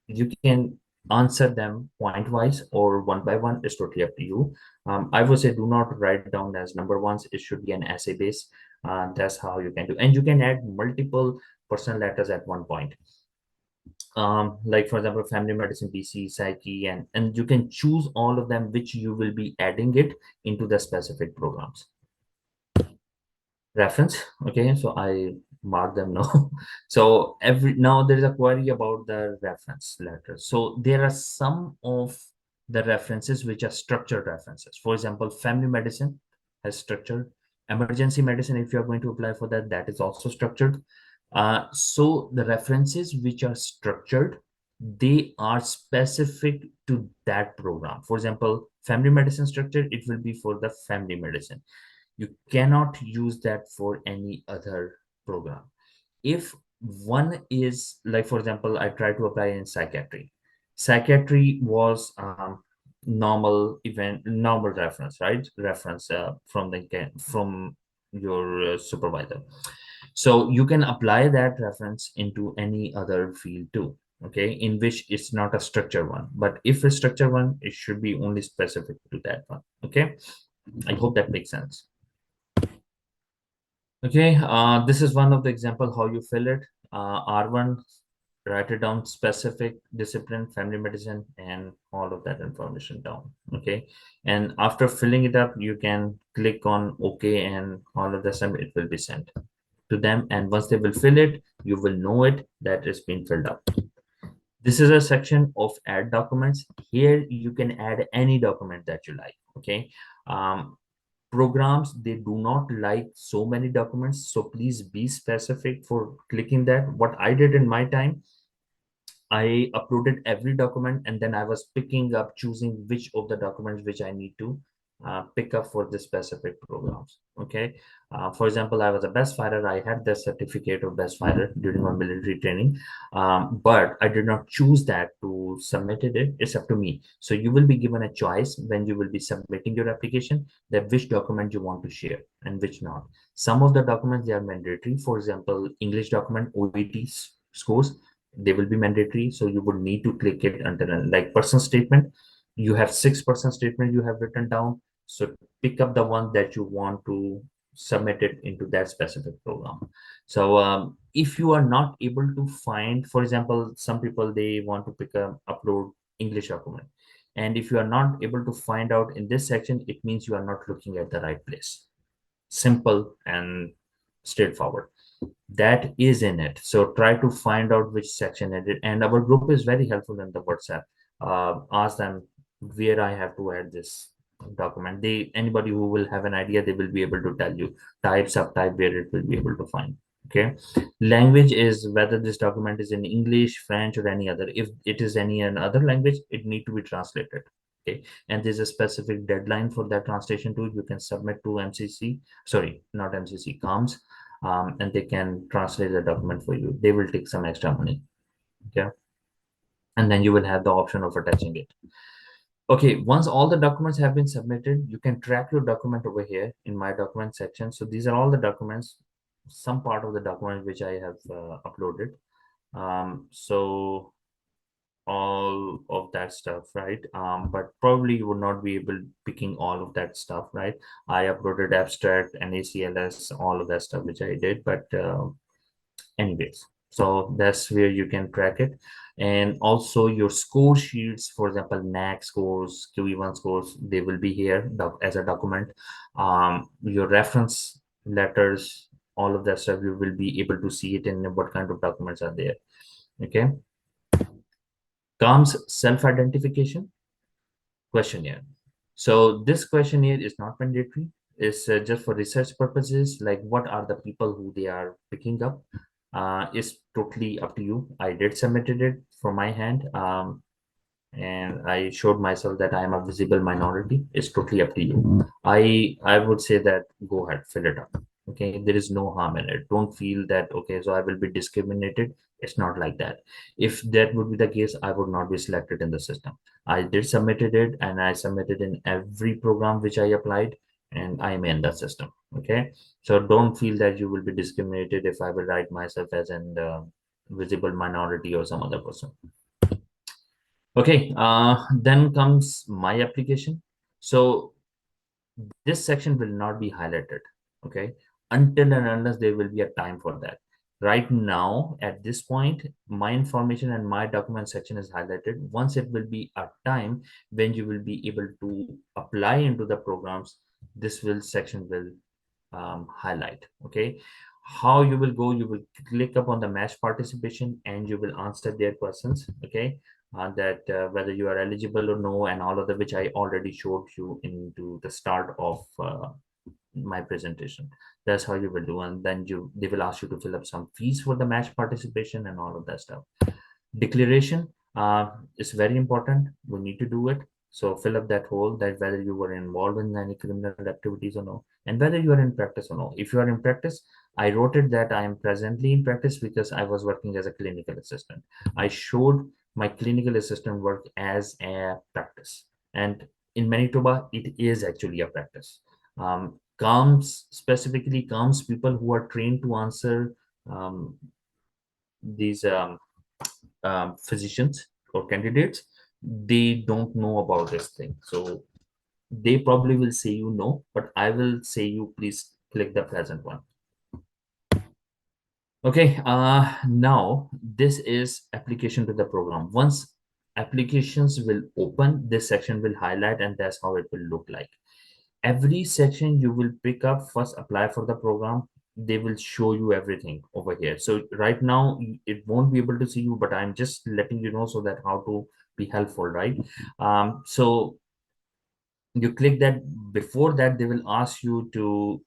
you can answer them point wise or one by one. It's totally up to you. I would say do not write down as number ones. It should be an essay base. That's how you can do, and you can add multiple personal letters at one point. Like, for example, family medicine, BC, psyche, and you can choose all of them which you will be adding it into the specific programs. Reference. Okay, so I mark them now. So every now there is a query about the reference letter. So there are some of the references which are structured references. For example, family medicine has structured. Emergency medicine, if you are going to apply for that, that is also structured. So the references which are structured, they are specific to that program. For example, family medicine structure, it will be for the family medicine. You cannot use that for any other program. If one is, like, for example, I try to apply in psychiatry. Psychiatry was normal event, normal reference, right? Reference from your supervisor. So you can apply that reference into any other field too. okay, in which it's not a structured one. But if a structured one, it should be only specific to that one. Okay, I hope that makes sense. Okay, this is one of the example how you fill it. R1, write it down, specific discipline, family medicine, and all of that information down. Okay, and after filling it up, you can click on OK, and all of the sudden it will be sent to them. And once they will fill it, you will know it that it's been filled up. This is a section of add documents. Here you can add any document that you like. Okay, programs, they do not like so many documents, so please be specific for clicking that. What I did in my time, I uploaded every document, and then I was picking up, choosing which of the documents which I need to pick up for the specific programs. Okay. For example, I was a best fighter. I had the certificate of best fighter during my military training, but I did not choose that to submit it. It's up to me. So you will be given a choice when you will be submitting your application, that which document you want to share and which not. Some of the documents, they are mandatory. For example, English document, OET scores, they will be mandatory, so you would need to click it until, like person statement, you have 6% statement you have written down, so pick up the one that you want to submit it into that specific program. So if you are not able to find, for example, some people, they want to pick up upload English document, and if you are not able to find out in this section, it means you are not looking at the right place. Simple and straightforward, that is in it. So try to find out which section it is. And our group is very helpful in the WhatsApp. Ask them where I have to add this document. Anybody who will have an idea, they will be able to tell you type, subtype, where it will be able to find. Okay. Language is whether this document is in English, French, or any other. If it is any other language, it need to be translated. Okay. And there's a specific deadline for that translation too. You can submit to MCC, sorry, not MCC, CARMS, and they can translate the document for you. They will take some extra money. Okay. And then you will have the option of attaching it. Okay, once all the documents have been submitted, you can track your document over here in my document section. So these are all the documents, some part of the document which I have uploaded. So all of that stuff, right? But probably you would not be able picking all of that stuff, right? I uploaded abstract and ACLS, all of that stuff which I did, but anyways, so that's where you can track it. And also your score sheets, for example, NAC scores, QE1 scores, they will be here as a document. Your reference letters, all of that stuff, you will be able to see it in what kind of documents are there. Okay. Comes self-identification questionnaire. So this questionnaire is not mandatory. It's just for research purposes, like what are the people who they are picking up. Is totally up to you. I did submitted it for my hand, and I showed myself that I am a visible minority. It's totally up to you. I would say that go ahead, fill it up. Okay, there is no harm in it. Don't feel that okay, so I will be discriminated. It's not like that. If that would be the case, I would not be selected in the system. I did submitted it, and I submitted in every program which I applied, and I am in the system. Okay, so don't feel that you will be discriminated if I will write myself as an visible minority or some other person. Okay, then comes my application. So this section will not be highlighted, okay, until and unless there will be a time for that. Right now, at this point, my information and my document section is highlighted. Once it will be a time when you will be able to apply into the programs, this will section will highlight. Okay, how you will go, you will click up on the match participation and you will answer their questions. Okay, that whether you are eligible or no, and all of the which I already showed you into the start of my presentation. That's how you will do, and then they will ask you to fill up some fees for the match participation and all of that stuff. Declaration is very important. We need to do it. So fill up that hole, that whether you were involved in any criminal activities or no, and whether you are in practice or no. If you are in practice, I wrote it that I am presently in practice because I was working as a clinical assistant. I showed my clinical assistant work as a practice, and in Manitoba, it is actually a practice. CARMS, specifically CARMS people who are trained to answer these physicians or candidates, they don't know about this thing. So they probably will say you no, but I will say you please click the present one. Okay, now this is application to the program. Once applications will open, this section will highlight, and that's how it will look like. Every section you will pick up, first apply for the program, they will show you everything over here. So right now it won't be able to see you, but I'm just letting you know so that how to be helpful, right? So you click that. Before that, they will ask you to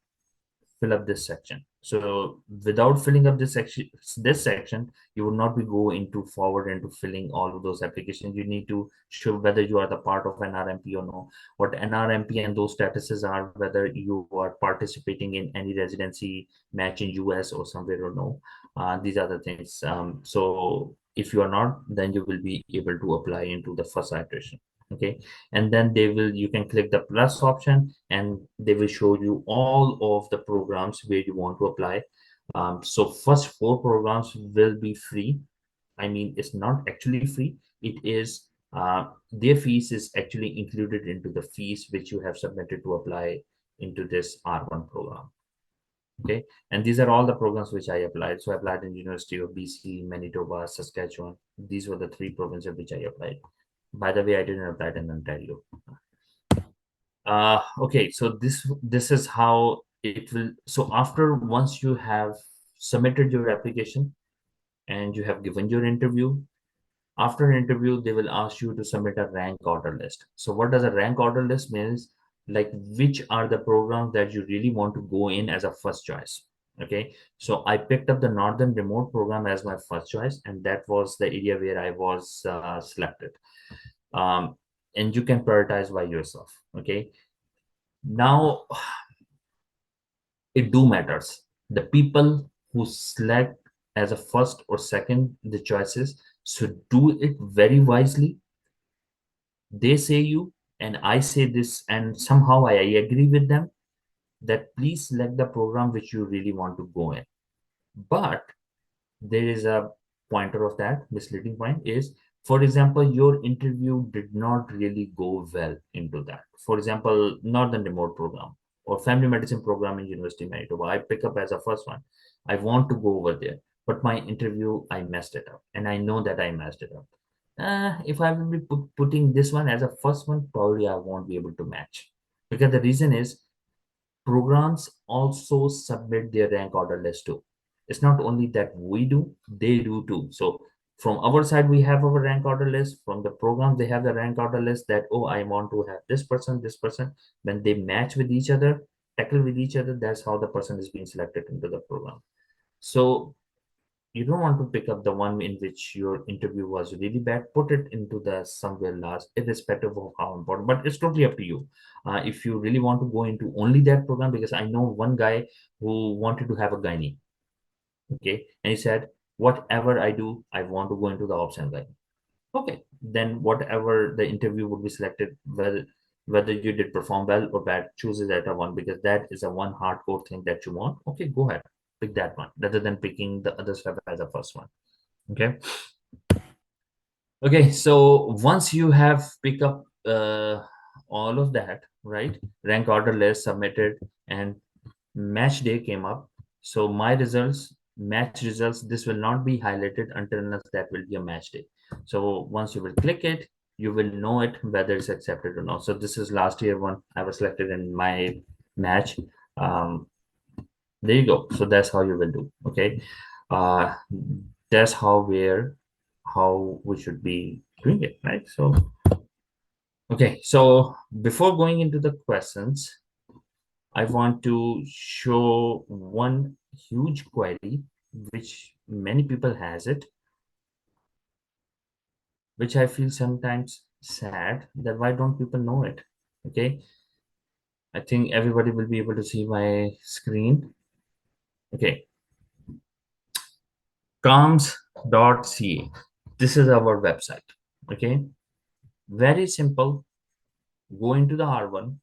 fill up this section. So without filling up this section, you will not be go into forward into filling all of those applications. You need to show whether you are the part of NRMP or no, what NRMP and those statuses are, whether you are participating in any residency match in US or somewhere or no. These are the things. So if you are not, then you will be able to apply into the first iteration. Okay, and then you can click the plus option, and they will show you all of the programs where you want to apply. So first four programs will be free. I mean, it's not actually free. It is their fees is actually included into the fees which you have submitted to apply into this R1 program. Okay, and these are all the programs which I applied. So I applied in University of BC, Manitoba, Saskatchewan. These were the three provinces which I applied. By the way, I didn't apply in Ontario. Okay, so this is how it will. So after once you have submitted your application and you have given your interview, after an interview they will ask you to submit a rank order list. So what does a rank order list means? Like which are the programs that you really want to go in as a first choice. Okay, so I picked up the Northern Remote program as my first choice, and that was the area where I was selected. um, and you can prioritize by yourself. Okay, now it do matters. The people who select as a first or second the choices should do it very wisely. They say you and I say this, and somehow I agree with them that please select the program which you really want to go in. But there is a pointer of that misleading point is, for example, your interview did not really go well into that. For example, Northern Remote program or family medicine program in University of Manitoba, I pick up as a first one. I want to go over there, but my interview I messed it up, and I know that I messed it up. If I will be putting this one as a first one, probably I won't be able to match, because the reason is programs also submit their rank order list too. It's not only that we do, they do too. So from our side, we have our rank order list. From the program, they have the rank order list that, oh, I want to have this person, this person. When they match with each other, tackle with each other, that's how the person is being selected into the program. So you don't want to pick up the one in which your interview was really bad. Put it into the somewhere last, irrespective of how important, but it's totally up to you. If you really want to go into only that program, because I know one guy who wanted to have a gynae. Okay, and he said, whatever I do, I want to go into the option gynae. Okay, then whatever the interview would be selected, whether you did perform well or bad, choose that one, because that is a one hardcore thing that you want. Okay, go ahead, pick that one rather than picking the other stuff as a first one. Okay. Okay, so once you have picked up all of that, right? Rank order list submitted, and match day came up. So my results, match results, this will not be highlighted until unless that will be a match day. So once you will click it, you will know it whether it's accepted or not. So this is last year one. I was selected in my match. Um, there you go. So that's how you will do. Okay. uh that's how we should be doing it, right? So okay, so before going into the questions, I want to show one huge query which many people has it, which I feel sometimes sad that why don't people know it. Okay, I think everybody will be able to see my screen. Okay, CARMS.ca. This is our website. Okay, very simple. Go into the R1,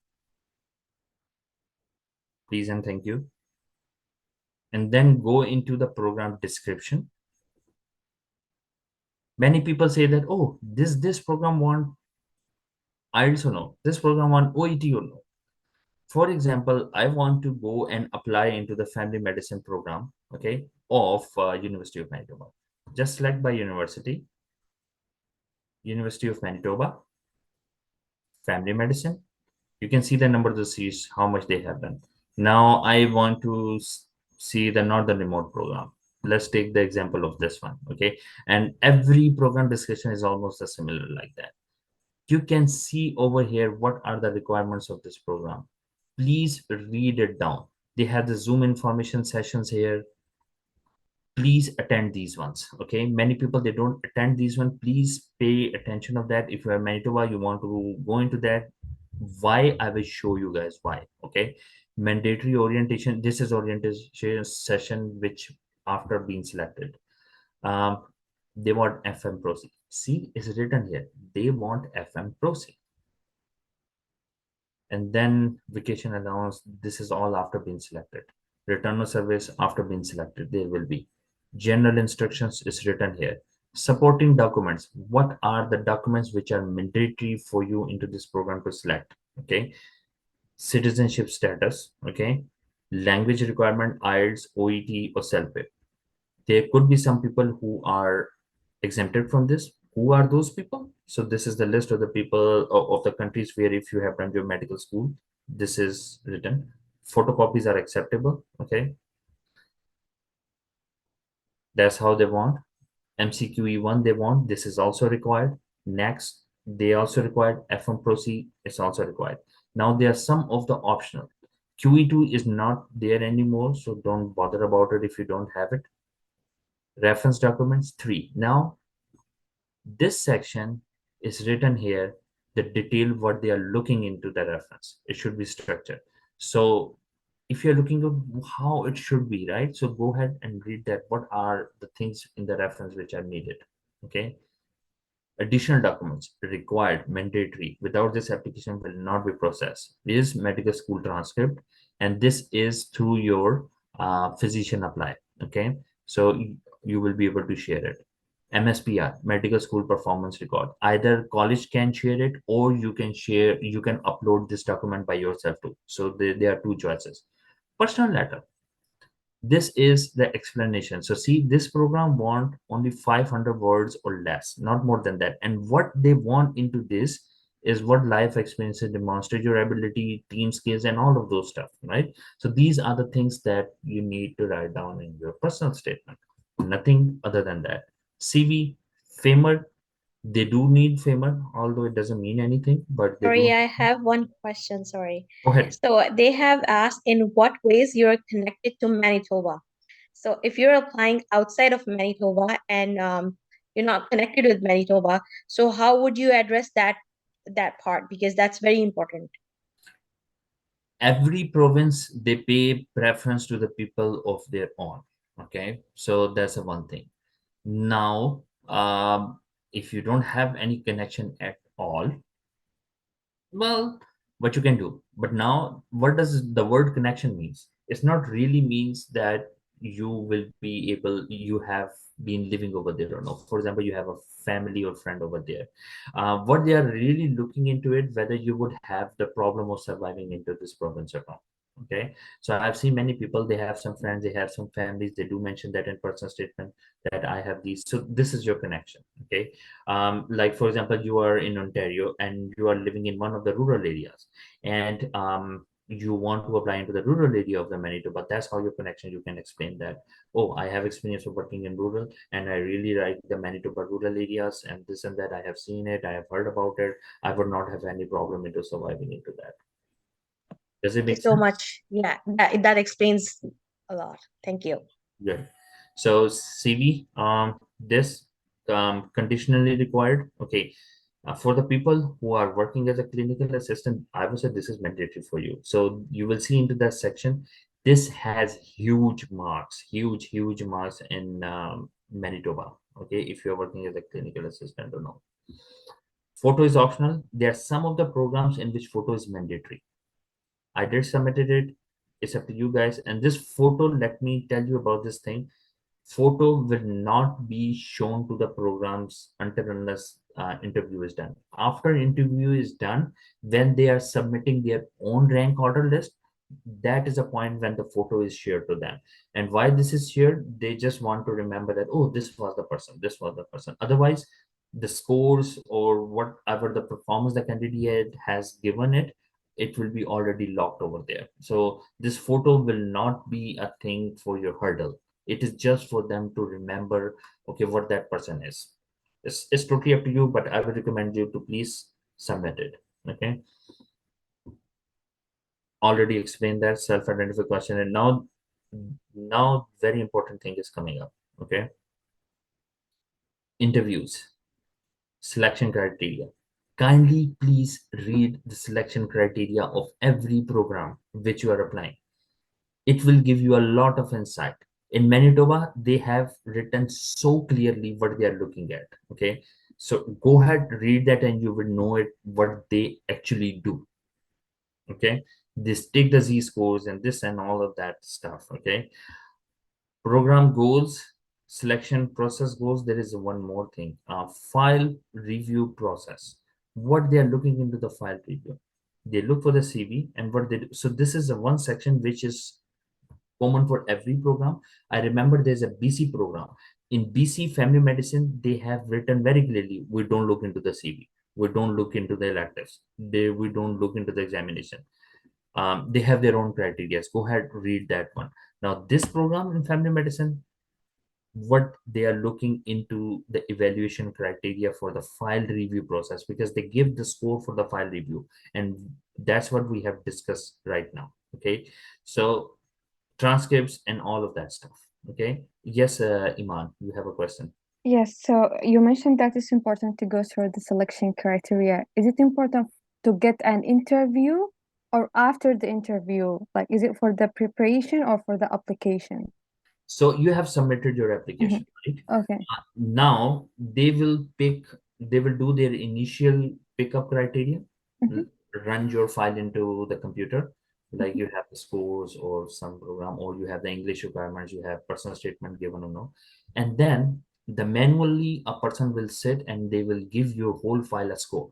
please and thank you, and then go into the program description. Many people say that, oh, this program want IELTS or no, this program want OET or no. For example, I want to go and apply into the family medicine program, okay, of University of Manitoba. Just select by University of Manitoba, family medicine. You can see the number of the seats, how much they have done. Now I want to see the Northern Remote program. Let's take the example of this one, okay? And every program discussion is almost a similar like that. You can see over here what are the requirements of this program. Please read it down. They have the Zoom information sessions here. Please attend these ones, okay? Many people, they don't attend these ones. Please pay attention of that. If you are Manitoba, you want to go into that, why, I will show you guys why, okay? Mandatory orientation, this is orientation session which after being selected, um they want FM Pro C. See, it's written here, they want FM Pro C. And then vacation allowance, this is all after being selected. Return of service, after being selected, there will be. General instructions is written here. Supporting documents, what are the documents which are mandatory for you into this program to select, okay? Citizenship status, okay? Language requirement, IELTS, OET, or self-pay. There could be some people who are exempted from this. Who are those people? So this is the list of the people of the countries where if you have done your medical school, this is written. Photocopies are acceptable, okay? That's how they want. MCQE1 they want, this is also required. Next, they also required. FM Pro C is also required. Now there are some of the optional. QE2 is not there anymore, so don't bother about it if you don't have it. Reference documents 3. Now this section is written here, the detail what they are looking into the reference. It should be structured. So if you're looking at how it should be, right? So go ahead and read that. What are the things in the reference which are needed? Okay. Additional documents required, mandatory. Without this, application will not be processed. Is medical school transcript, and this is through your physician apply. Okay, so you will be able to share it. MSPR, medical school performance record. Either college can share it, or you can share. You can upload this document by yourself too. So there are two choices. Personal letter, this is the explanation. So see, this program want only 500 words or less, not more than that. And what they want into this is what life experiences demonstrate your ability, team skills, and all of those stuff, right? So these are the things that you need to write down in your personal statement, nothing other than that. CV, FAMR, they do need FAMR, although it doesn't mean anything, but they Sorry, do. I have one question. Sorry. Go ahead. So they have asked in what ways you're connected to Manitoba. So if you're applying outside of Manitoba and you're not connected with Manitoba, so how would you address that part? Because that's very important. Every province, they pay preference to the people of their own, okay? So that's the one thing. Now if you don't have any connection at all, well, what you can do. But now, what does the word connection means? It's not really means that you will be able, you have been living over there or no. For example, you have a family or friend over there. What they are really looking into it, whether you would have the problem of surviving into this province or not. Okay, so I've seen many people, they have some friends, they have some families, they do mention that in personal statement that I have these. So this is your connection, okay? Like for example, you are in Ontario and you are living in one of the rural areas, and you want to apply into the rural area of the Manitoba. That's how your connection, you can explain that, oh, I have experience of working in rural and I really like the Manitoba rural areas, and this and that, I have seen it, I have heard about it, I would not have any problem into surviving into that. Does it Thank you make so sense? much. Yeah, that explains a lot. Thank you. Good. So CV, this conditionally required. Okay, for the people who are working as a clinical assistant, I would say this is mandatory for you. So you will see into that section. This has huge marks, huge marks in Manitoba. Okay, if you're working as a clinical assistant or no. Photo is optional. There are some of the programs in which photo is mandatory. I did submitted it. It's up to you guys. And this photo, let me tell you about this thing. Photo will not be shown to the programs until unless interview is done. After interview is done, when they are submitting their own rank order list, that is a point when the photo is shared to them. And why this is shared, they just want to remember that, oh, this was the person, this was the person. Otherwise, the scores or whatever the performance the candidate has given it, it will be already locked over there. So this photo will not be a thing for your hurdle. It is just for them to remember, okay, what that person is. It's totally up to you, but I would recommend you to please submit it. Okay. Already explained that self-identify question, and now very important thing is coming up. Okay. Interviews, selection criteria. Kindly please read the selection criteria of every program which you are applying. It will give you a lot of insight. In Manitoba, they have written so clearly what they are looking at. Okay. So go ahead, read that, and you will know it what they actually do. Okay. This take the Z scores and this and all of that stuff. Okay. Program goals, selection process goals. There is one more thing. File review process. What they are looking into the file review. They look for the CV and what they do. So this is the one section which is common for every program. I remember there's a BC program. In BC Family Medicine, they have written very clearly, we don't look into the CV. We don't look into the electives. We don't look into the examination. They have their own criteria. Go ahead, read that one. Now, this program in family medicine, what they are looking into the evaluation criteria for the file review process, because they give the score for the file review, and that's what we have discussed right now. Okay, so transcripts and all of that stuff. Okay. Yes, Iman, you have a question. Yes, so you mentioned that it's important to go through the selection criteria. Is it important to get an interview or after the interview? Like, is it for the preparation or for the application? So you have submitted your Mhm. application, right? Okay. Now they will do their initial pickup criteria, Mhm. run your file into the computer, like Mhm. you have the scores or some program, or you have the English requirements, you have personal statement given or no. And then the manually a person will sit and they will give your whole file a score.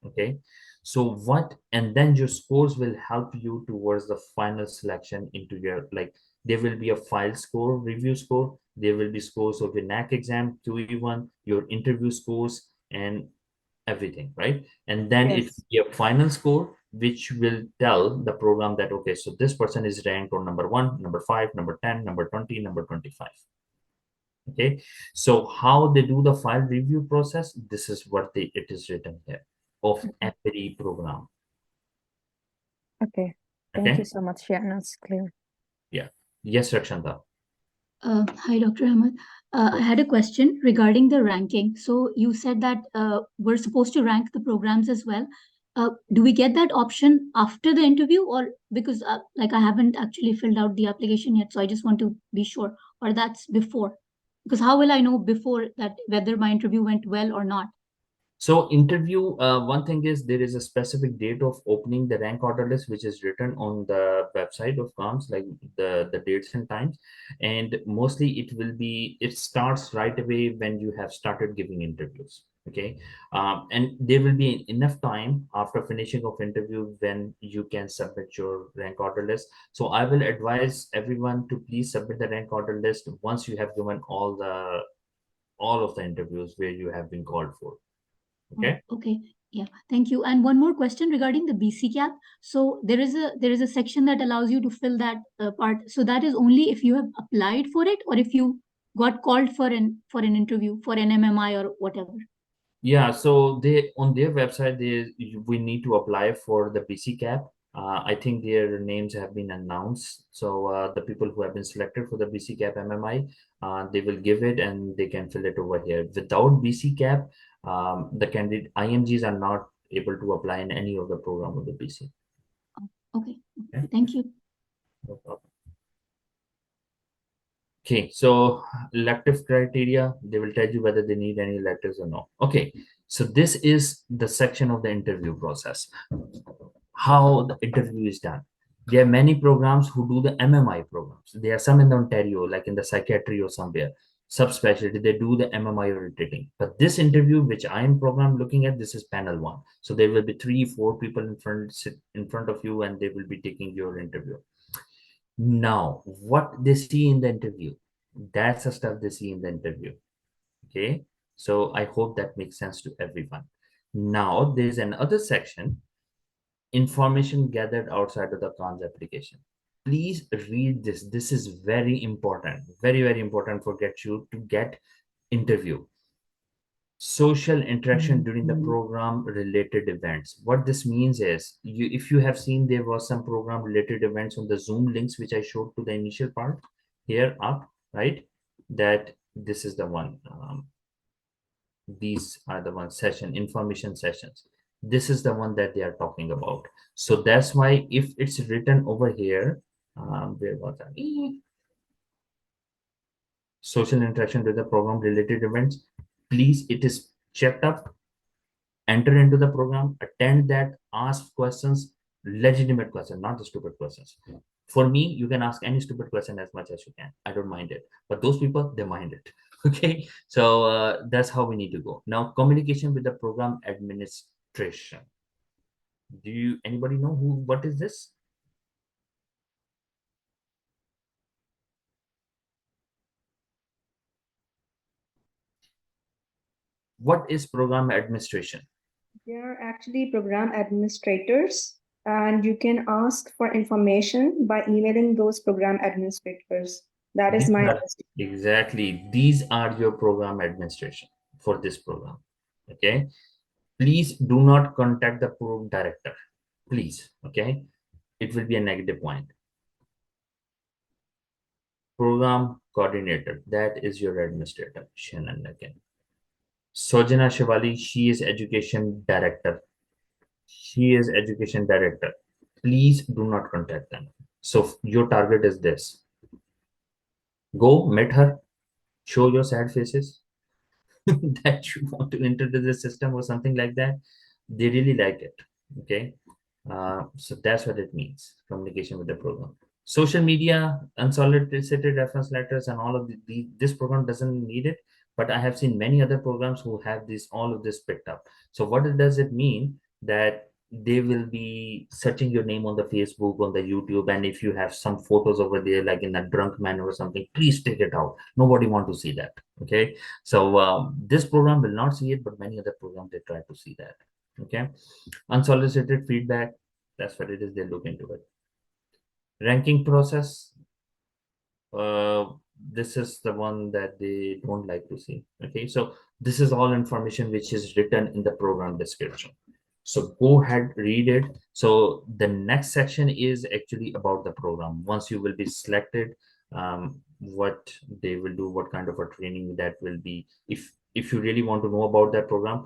Okay. So what, and then your scores will help you towards the final selection into your, like, there will be a file score, review score, there will be scores of your NAC exam, QE1, your interview scores, and everything, right? And then it Yes. will be a final score which will tell the program that, okay, so this person is ranked on number 1, number 5, number 10, number 20, number 25. Okay, so how they do the file review process, this is what it is written here of Mhm. every program. Okay. Thank you Okay. so much. Yeah, now it's clear. Yeah. Yes, Rakshanta. Hi, Dr. Ahmed. I had a question regarding the ranking. So you said that we're supposed to rank the programs as well. Do we get that option after the interview, or because like I haven't actually filled out the application yet, so I just want to be sure, or that's before? Because how will I know before that whether my interview went well or not? So interview, one thing is there is a specific date of opening the rank order list, which is written on the website of CARMS, like the dates and times. And mostly it starts right away when you have started giving interviews. Okay. And there will be enough time after finishing of interview when you can submit your rank order list. So I will advise everyone to please submit the rank order list once you have given all of the interviews where you have been called for. Oh, Okay. okay. Yeah, thank you. And one more question regarding the BC cap. So there is a section that allows you to fill that part. So that is only if you have applied for it, or if you got called for an interview for an MMI or whatever. Yeah, so they on their website we need to apply for the BC cap. I think their names have been announced. So the people who have been selected for the BC cap MMI, they will give it and they can fill it over here. Without BC cap, the candidate IMGs are not able to apply in any of the program of the BC. Oh, okay. Okay, Thank you. no problem. Okay, so elective criteria, they will tell you whether they need any electives or no. Okay, so this is the section of the interview process. How the interview is done. There are many programs who do the MMI programs. There are some in Ontario, like in the psychiatry or somewhere, subspecialty, they do the MMI rotating. But this interview, which I am program looking at, this is panel one. So there will be 3-4 people in front of you, and they will be taking your interview. Now, what they see in the interview, that's the stuff they see in the interview. Okay. So I hope that makes sense to everyone. Now there's another section, information gathered outside of the CARMS application. Please read this. This is very important, very, very important for get you to get interview. Social interaction during the program related events. What this means is, if you have seen, there was some program related events on the Zoom links, which I showed to the initial part here up, right? That this is the one. These are the one session, information sessions. This is the one that they are talking about. So that's why if it's written over here, where was that? Social interaction with the program related events, please, it is checked up, enter into the program, attend that, ask questions, legitimate questions, not the stupid questions. For me, you can ask any stupid question as much as you can. I don't mind it. But those people, they mind it. Okay. So that's how we need to go. Now, communication with the program administration. Do you anybody know what is this? What is program administration? They are actually program administrators, and you can ask for information by emailing those program administrators. That is my understanding. Exactly. These are your program administration for this program. Okay. Please do not contact the program director. Please. Okay. It will be a negative point. Program coordinator, that is your administrator, Shannon again. Sojana Shivali, she is education director. She is education director. Please do not contact them. So your target is this. Go meet her, show your sad faces that you want to enter the system or something like that. They really like it. Okay. So that's what it means, communication with the program. Social media, unsolicited reference letters, and all of this program doesn't need it, but I have seen many other programs who have all of this picked up. So what does it mean? That they will be searching your name on the Facebook, on the YouTube, and if you have some photos over there, like in a drunk manner or something, please take it out. Nobody want to see that. Okay. So this program will not see it, but many other programs, they try to see that. Okay. Unsolicited feedback, that's what it is, they look into it. Ranking process, this is the one that they don't like to see. Okay, so this is all information which is written in the program description. So go ahead, read it. So the next section is actually about the program. Once you will be selected, what they will do, what kind of a training that will be. If you really want to know about that program,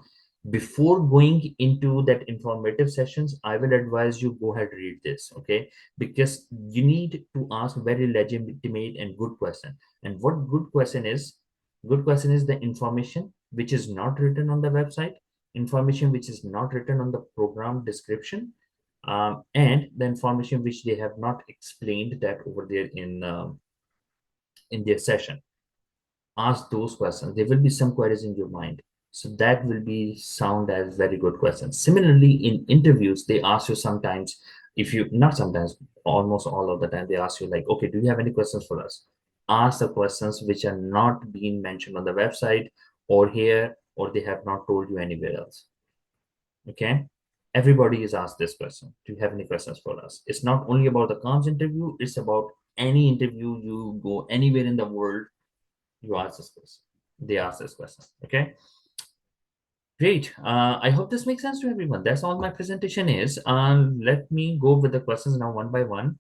before going into that informative sessions, I will advise you go ahead, read this. Okay, because you need to ask very legitimate and good question. And what good question is? Good question is the information which is not written on the website, information which is not written on the program description, and the information which they have not explained that over there in their session. Ask those questions. There will be some queries in your mind, so that will be sound as very good questions. Similarly, in interviews, they ask you sometimes, if you not sometimes, almost all of the time, they ask you like, okay, do you have any questions for us? Ask the questions which are not being mentioned on the website or here, or they have not told you anywhere else. Okay, everybody is asked this question. Do you have any questions for us? It's not only about the CARMS interview, it's about any interview. You go anywhere in the world, you ask this question, they ask this question. Okay, great. I hope this makes sense to everyone. That's all my presentation is. Let me go with the questions now one by one.